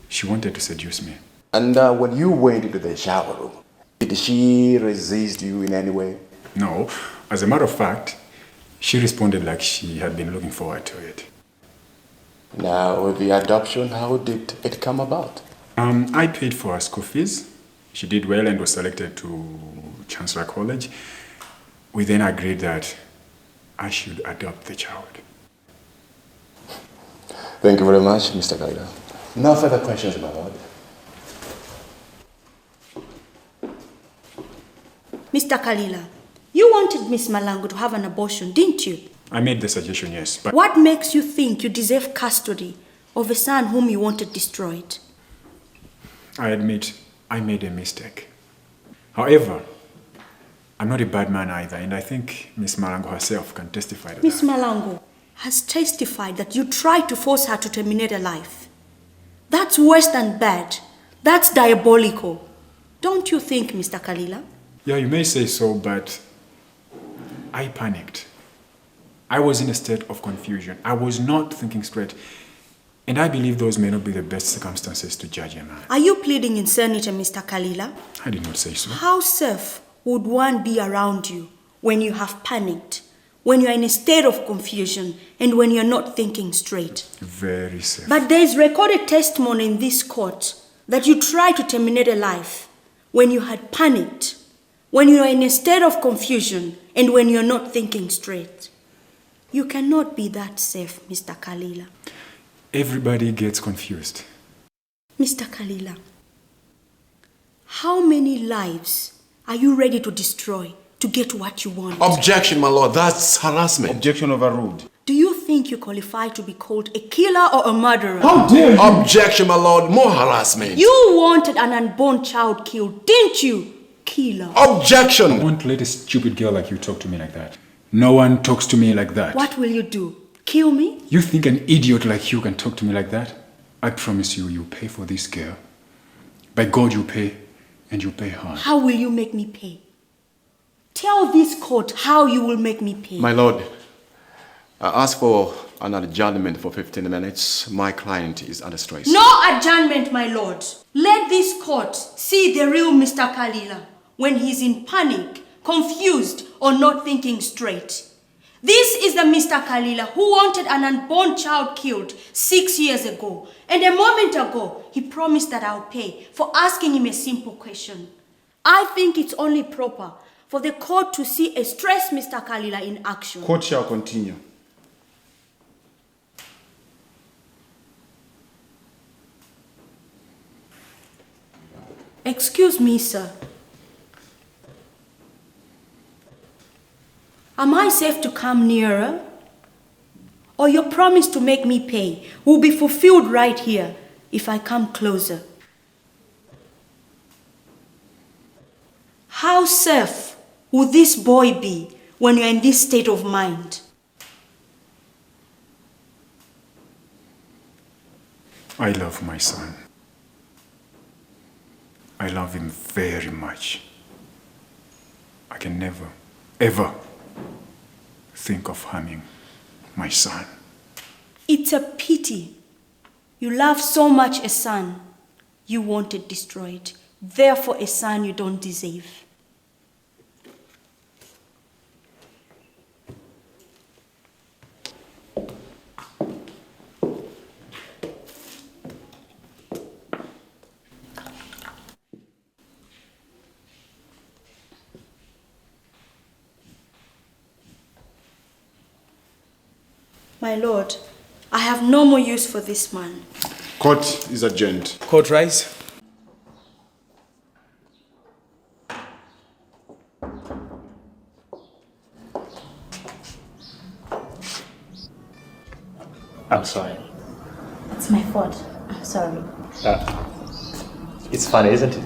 she wanted to seduce me. And when you went into the shower room, did she resist you in any way? No. As a matter of fact, she responded like she had been looking forward to it. Now, with the adoption, how did it come about? I paid for her school fees. She did well and was selected to Chancellor College. We then agreed that I should adopt the child. Thank you very much, Mr. Gaida. No further questions, my lord. Mr. Kalila, you wanted Miss Malango to have an abortion, didn't you? I made the suggestion, yes, but... What makes you think you deserve custody of a son whom you wanted destroyed? I admit I made a mistake. However, I'm not a bad man either, and I think Miss Malango herself can testify to Miss that. Malango has testified that you tried to force her to terminate her life. That's worse than bad. That's diabolical. Don't you think, Mr. Kalila? Yeah, you may say so, but I panicked. I was in a state of confusion. I was not thinking straight. And I believe those may not be the best circumstances to judge a man. Are you pleading insanity, Mr. Kalila? I did not say so. How safe would one be around you when you have panicked, when you're in a state of confusion, and when you're not thinking straight? Very safe. But there is recorded testimony in this court that you tried to terminate a life when you had panicked, when you are in a state of confusion, and when you're not thinking straight. You cannot be that safe, Mr. Kalila. Everybody gets confused. Mr. Kalila, how many lives are you ready to destroy to get what you want? Objection, my lord. That's harassment. Objection overruled. Do you think you qualify to be called a killer or a murderer? How dare you? Objection, my lord. More harassment. You wanted an unborn child killed, didn't you? Killer. Objection. I won't let a stupid girl like you talk to me like that. No one talks to me like that. What will you do? Kill me? You think an idiot like you can talk to me like that? I promise you, you pay for this girl. By God, you pay, and you pay hard. How will you make me pay? Tell this court how you will make me pay. My lord, I ask for an adjournment for 15 minutes. My client is under stress. No adjournment, my lord. Let this court see the real Mr. Kalila when he's in panic, confused, or not thinking straight. This is the Mr. Kalila who wanted an unborn child killed 6 years ago. And a moment ago, he promised that I'll pay for asking him a simple question. I think it's only proper for the court to see a stressed Mr. Kalila in action. Court shall continue. Excuse me, sir. Am I safe to come nearer? Or your promise to make me pay will be fulfilled right here if I come closer? How safe will this boy be when you're in this state of mind? I love my son. I love him very much. I can never, ever think of harming my son. It's a pity. You love so much a son you want it destroyed. Therefore, a son you don't deserve. My lord, I have no more use for this man. Court is adjourned. Court rise. I'm sorry. It's my fault. I'm sorry. It's funny, isn't it?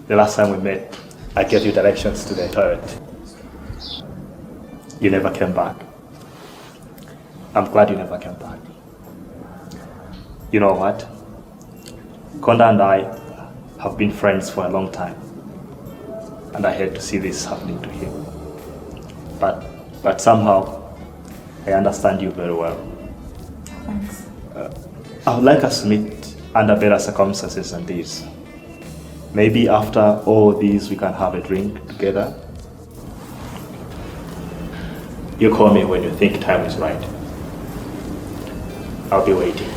The last time we met, I gave you directions to the toilet. You never came back. I'm glad you never came back. You know what? Konda and I have been friends for a long time. And I hate to see this happening to him. But somehow, I understand you very well. Thanks. I would like us to meet under better circumstances than these. Maybe after all these we can have a drink together. You call me when you think time is right. I'll be waiting.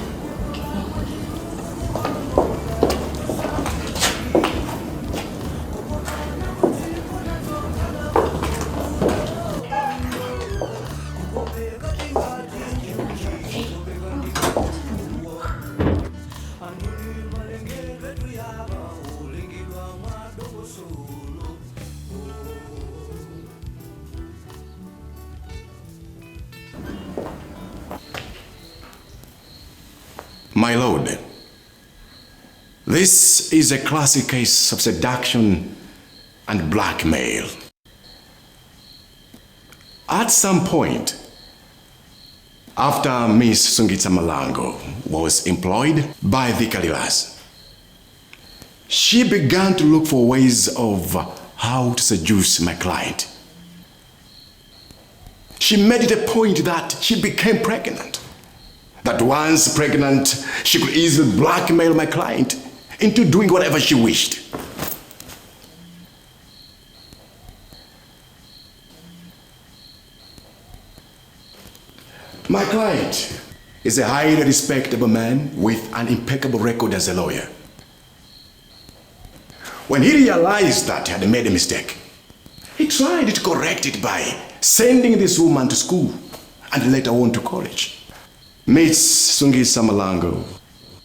My lord, this is a classic case of seduction and blackmail. At some point, after Miss Sungita Malango was employed by the Kalilas, she began to look for ways of how to seduce my client. she made it a point that she became pregnant. That once pregnant, she could easily blackmail my client into doing whatever she wished. My client is a highly respectable man with an impeccable record as a lawyer. When he realized that he had made a mistake, he tried to correct it by sending this woman to school and later on to college. Miss Sungisa Malango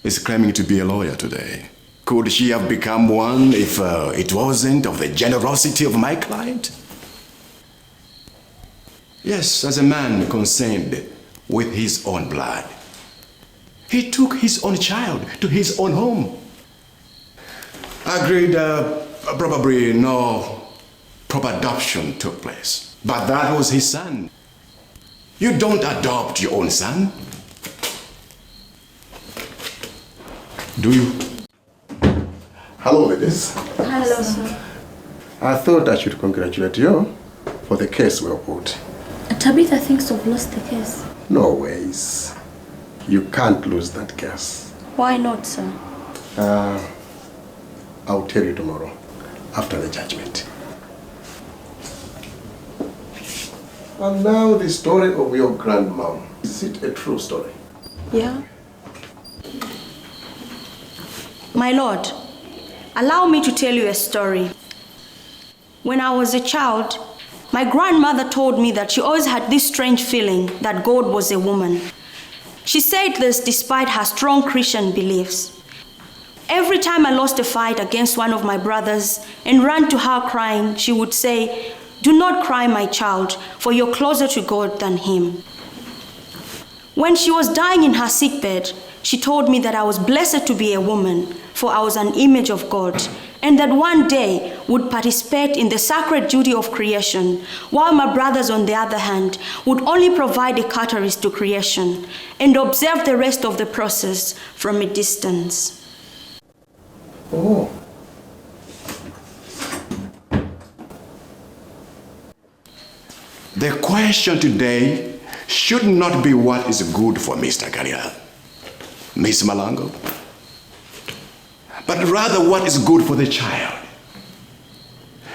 is claiming to be a lawyer today. Could she have become one if it wasn't of the generosity of my client? Yes, as a man concerned with his own blood, he took his own child to his own home. Agreed, probably no proper adoption took place, but that was his son. You don't adopt your own son, do you? Hello, ladies. Hello, sir. I thought I should congratulate you for the case well put. Tabitha thinks we've lost the case. No ways. You can't lose that case. Why not, sir? I'll tell you tomorrow, after the judgment. And now the story of your grandmom. Is it a true story? Yeah. My lord, allow me to tell you a story. When I was a child, my grandmother told me that she always had this strange feeling that God was a woman. She said this despite her strong Christian beliefs. Every time I lost a fight against one of my brothers and ran to her crying, she would say, "Do not cry, my child, for you're closer to God than him." When she was dying in her sickbed, she told me that I was blessed to be a woman, for I was an image of God, and that one day would participate in the sacred duty of creation, while my brothers, on the other hand, would only provide a catalyst to creation and observe the rest of the process from a distance. Oh. The question today should not be what is good for Mr. Galila, Miss Malango, but rather what is good for the child.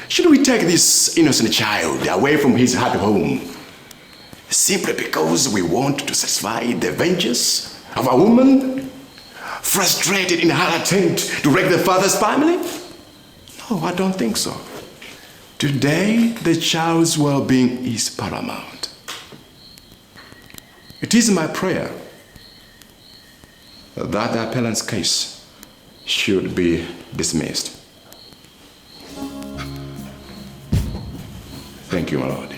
Should we take this innocent child away from his happy home simply because we want to satisfy the vengeance of a woman frustrated in her attempt to wreck the father's family? No, I don't think so. Today, the child's well-being is paramount. It is my prayer that the appellant's case should be dismissed. Thank you, my lord.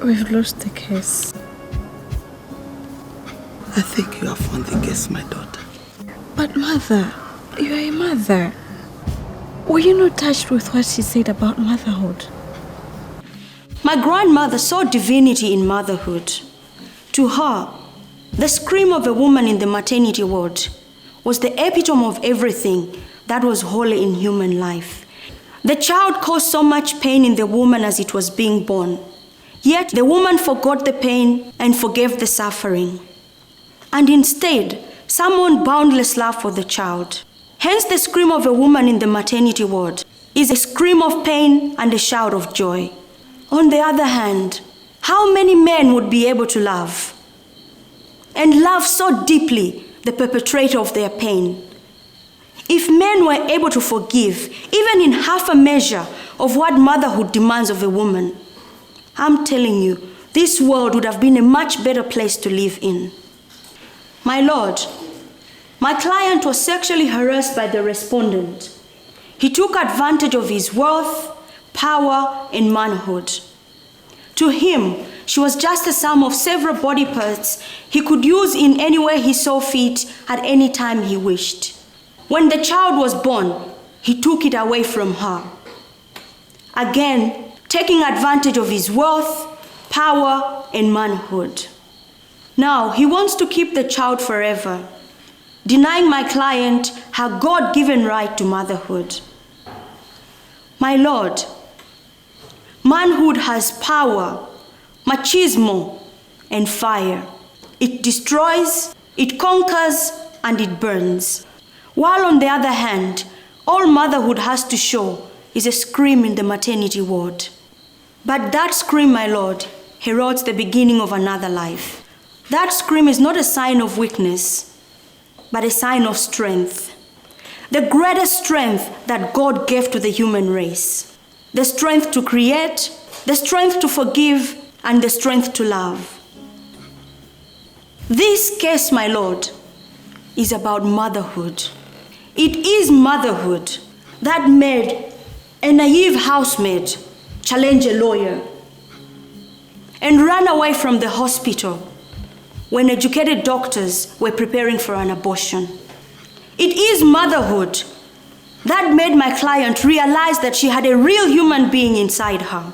We've lost the case. I think you have found the case, my daughter. But mother, you are a mother. Were you not touched with what she said about motherhood? My grandmother saw divinity in motherhood. To her, the scream of a woman in the maternity ward was the epitome of everything that was holy in human life. The child caused so much pain in the woman as it was being born. Yet the woman forgot the pain and forgave the suffering, and instead summoned boundless love for the child. Hence the scream of a woman in the maternity ward is a scream of pain and a shout of joy. On the other hand, how many men would be able to love? And love so deeply the perpetrator of their pain? If men were able to forgive, even in half a measure of what motherhood demands of a woman, I'm telling you, this world would have been a much better place to live in. My lord, my client was sexually harassed by the respondent. He took advantage of his wealth, power, and manhood. To him, she was just a sum of several body parts he could use in any way he saw fit at any time he wished. When the child was born, he took it away from her. Again, taking advantage of his wealth, power, and manhood. Now, he wants to keep the child forever, denying my client her God-given right to motherhood. My Lord, manhood has power, machismo, and fire. It destroys, it conquers, and it burns. While on the other hand, all motherhood has to show is a scream in the maternity ward. But that scream, my Lord, heralds the beginning of another life. That scream is not a sign of weakness, but a sign of strength. The greatest strength that God gave to the human race. The strength to create, the strength to forgive, and the strength to love. This case, my Lord, is about motherhood. It is motherhood that made a naive housemaid challenge a lawyer and run away from the hospital when educated doctors were preparing for an abortion. It is motherhood that made my client realize that she had a real human being inside her.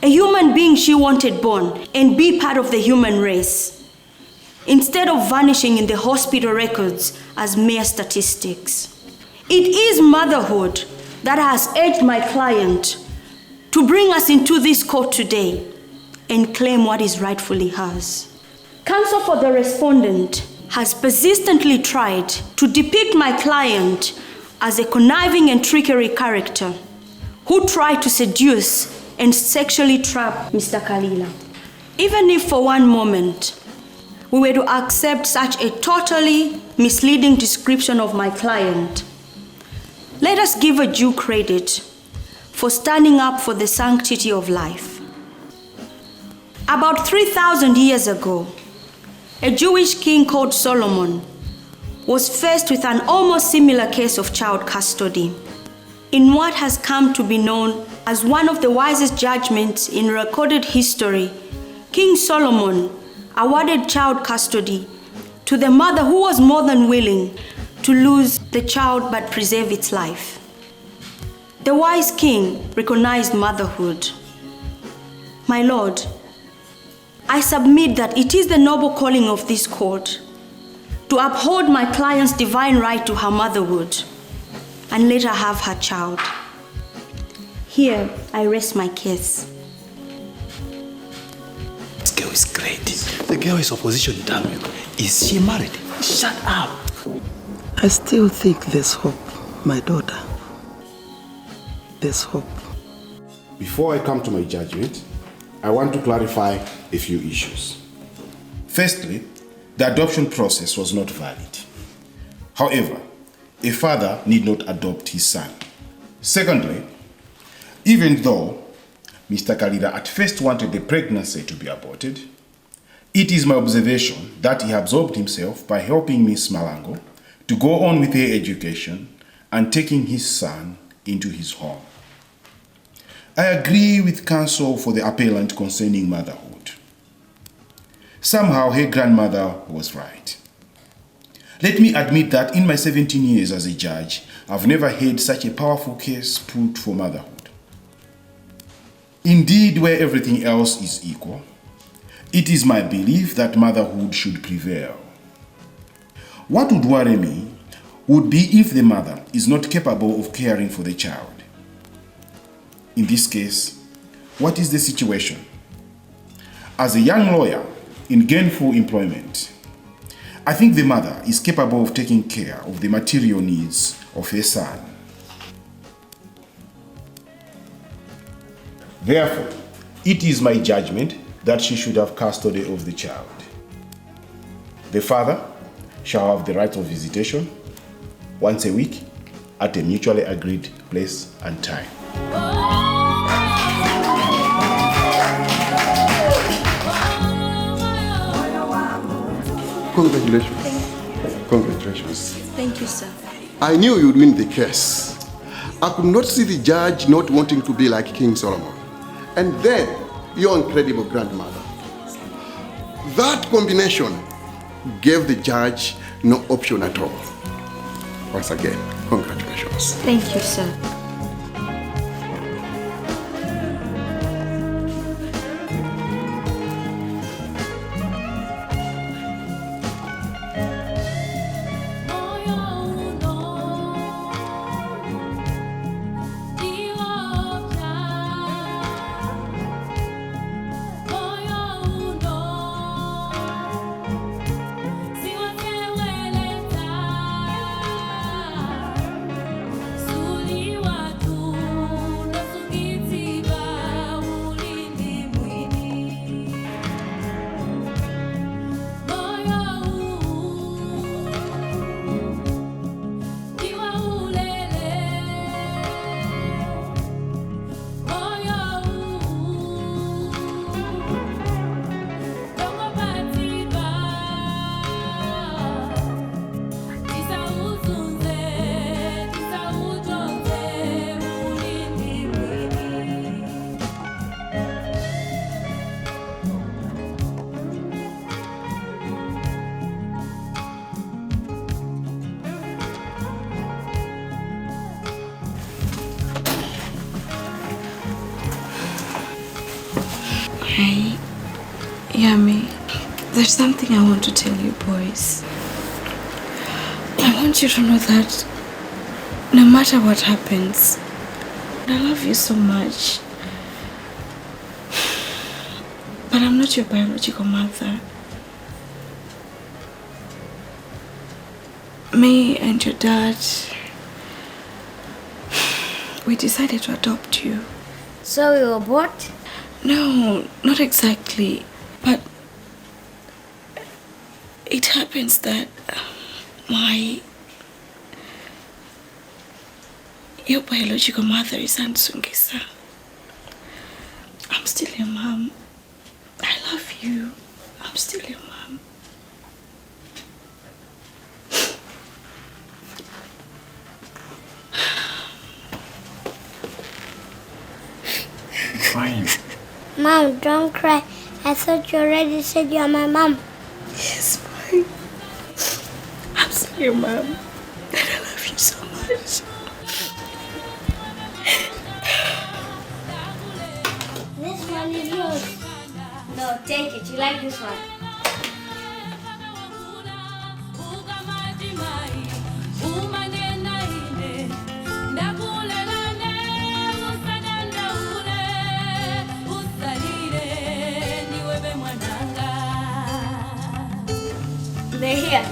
A human being she wanted born and be part of the human race, instead of vanishing in the hospital records as mere statistics. It is motherhood that has urged my client to bring us into this court today and claim what is rightfully hers. Counsel for the respondent has persistently tried to depict my client as a conniving and trickery character who tried to seduce and sexually trap Mr. Kalila. Even if for one moment we were to accept such a totally misleading description of my client, let us give her due credit for standing up for the sanctity of life. About 3,000 years ago, a Jewish king called Solomon was faced with an almost similar case of child custody. In what has come to be known as one of the wisest judgments in recorded history, King Solomon awarded child custody to the mother who was more than willing to lose the child but preserve its life. The wise king recognized motherhood. My Lord, I submit that it is the noble calling of this court to uphold my client's divine right to her motherhood and let her have her child. Here, I rest my case. This girl is great. The girl is opposition, damn you. Is she married? Shut up. I still think there's hope, my daughter. There's hope. Before I come to my judgment, I want to clarify a few issues. Firstly, the adoption process was not valid. However, a father need not adopt his son. Secondly, even though Mr. Kalila at first wanted the pregnancy to be aborted, it is my observation that he absorbed himself by helping Miss Malango to go on with her education and taking his son into his home. I agree with counsel for the appellant concerning motherhood. Somehow her grandmother was right. Let me admit that in my 17 years as a judge, I've never heard such a powerful case put for motherhood. Indeed, where everything else is equal, it is my belief that motherhood should prevail. What would worry me would be if the mother is not capable of caring for the child. In this case, what is the situation? As a young lawyer in gainful employment, I think the mother is capable of taking care of the material needs of her son. Therefore, it is my judgment that she should have custody of the child. The father shall have the right of visitation once a week at a mutually agreed place and time. Congratulations. Congratulations. Thank you, sir. I knew you'd win the case. I could not see the judge not wanting to be like King Solomon. And then, your incredible grandmother. That combination gave the judge no option at all. Once again, congratulations. Thank you, sir. Hey, Yummy, there's something I want to tell you boys. I want you to know that no matter what happens, I love you so much. But I'm not your biological mother. Me and your dad, we decided to adopt you. So you were bought? No, not exactly. But it happens that your biological mother is Aunt Sungisa. I'm still your mom. I love you. I'm still your mom. Fine. Mom, don't cry. I thought you already said you're my mom. Yes, fine. I'm still your mom. And I love you so much. This one is yours. No, take it. You like this one. They're here.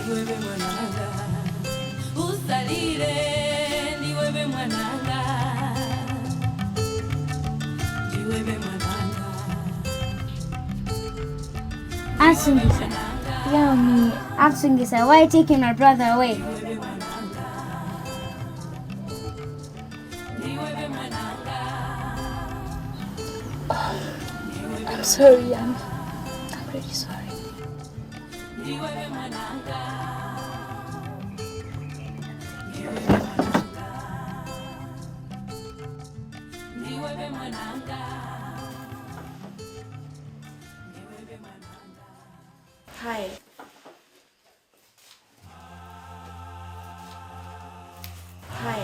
Aunt Sungisa. Yeah, me. Aunt Sungisa, why are you taking my brother away? I'm sorry, Yami. I'm really sorry. Hi. Hi.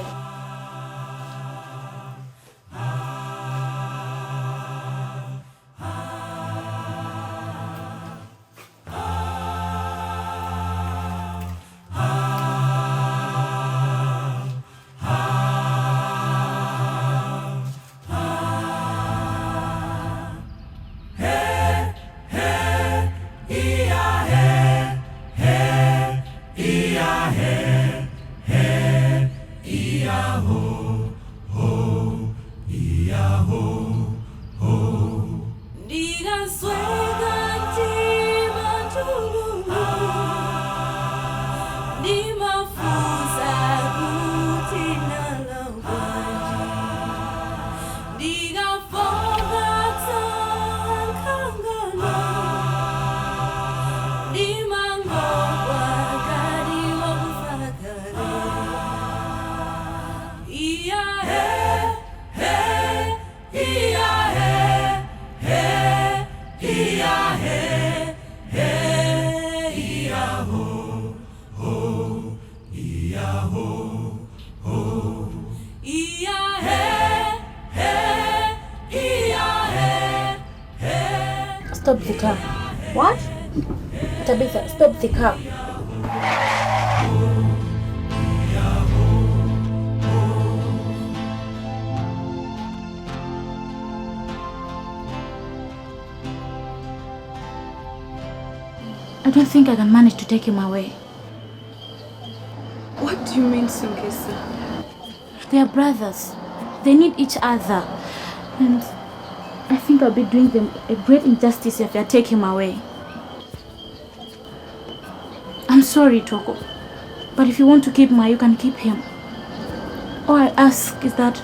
Stop the car. What? Tabitha, stop the car. I don't think I can manage to take him away. What do you mean, Sungisa? They are brothers. They need each other. And I think I'll be doing them a great injustice if I take him away. I'm sorry, Toko. But if you want to keep Ma, you can keep him. All I ask is that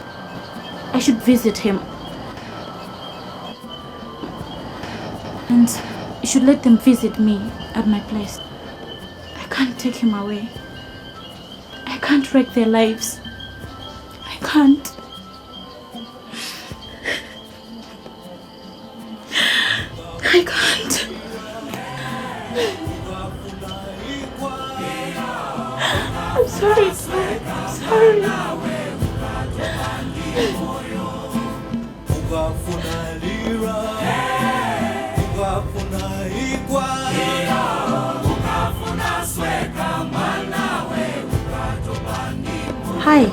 I should visit him. And you should let them visit me at my place. I can't take him away. I can't wreck their lives. I can't. I can't. I'm sorry, sir. I'm sorry. Hi.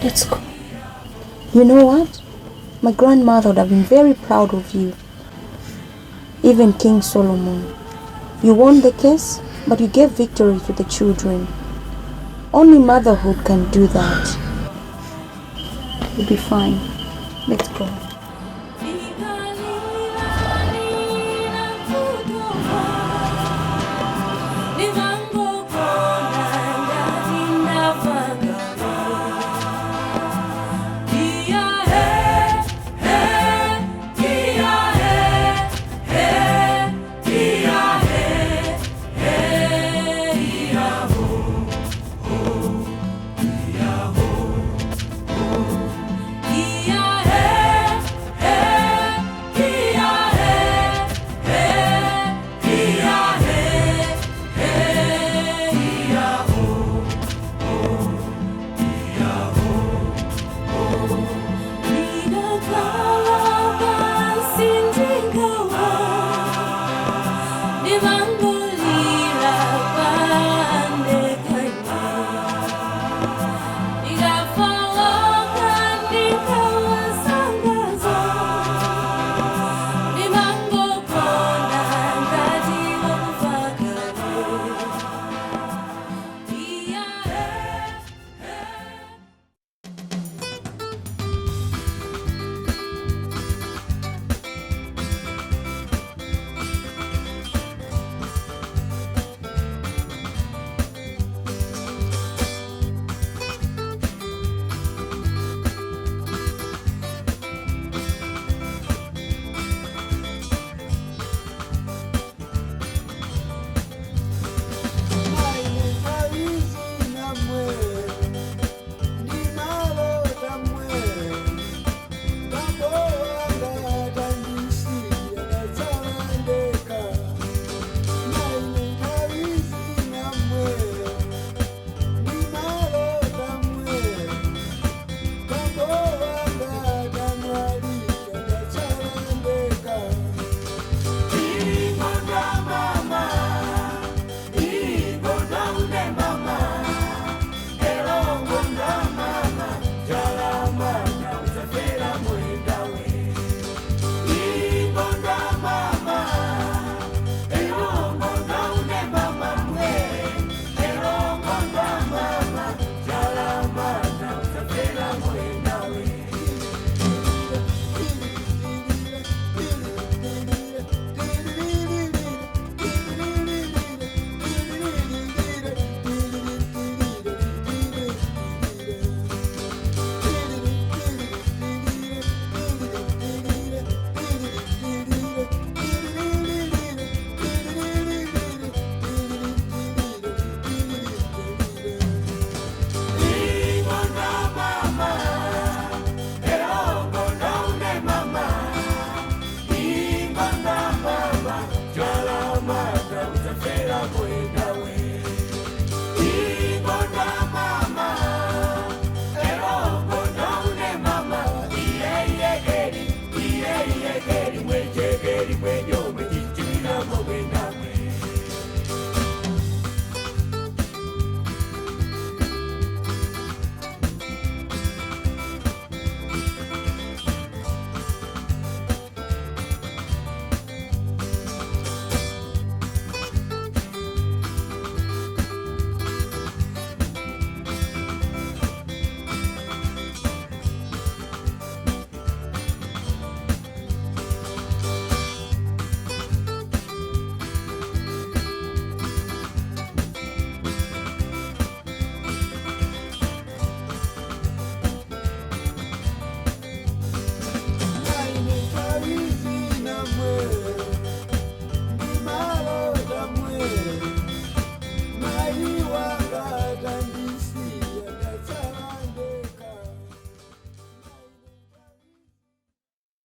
Let's go. You know what? My grandmother would have been very proud of you. Even King Solomon. You won the case, but you gave victory to the children. Only motherhood can do that. You'll be fine. Let's go.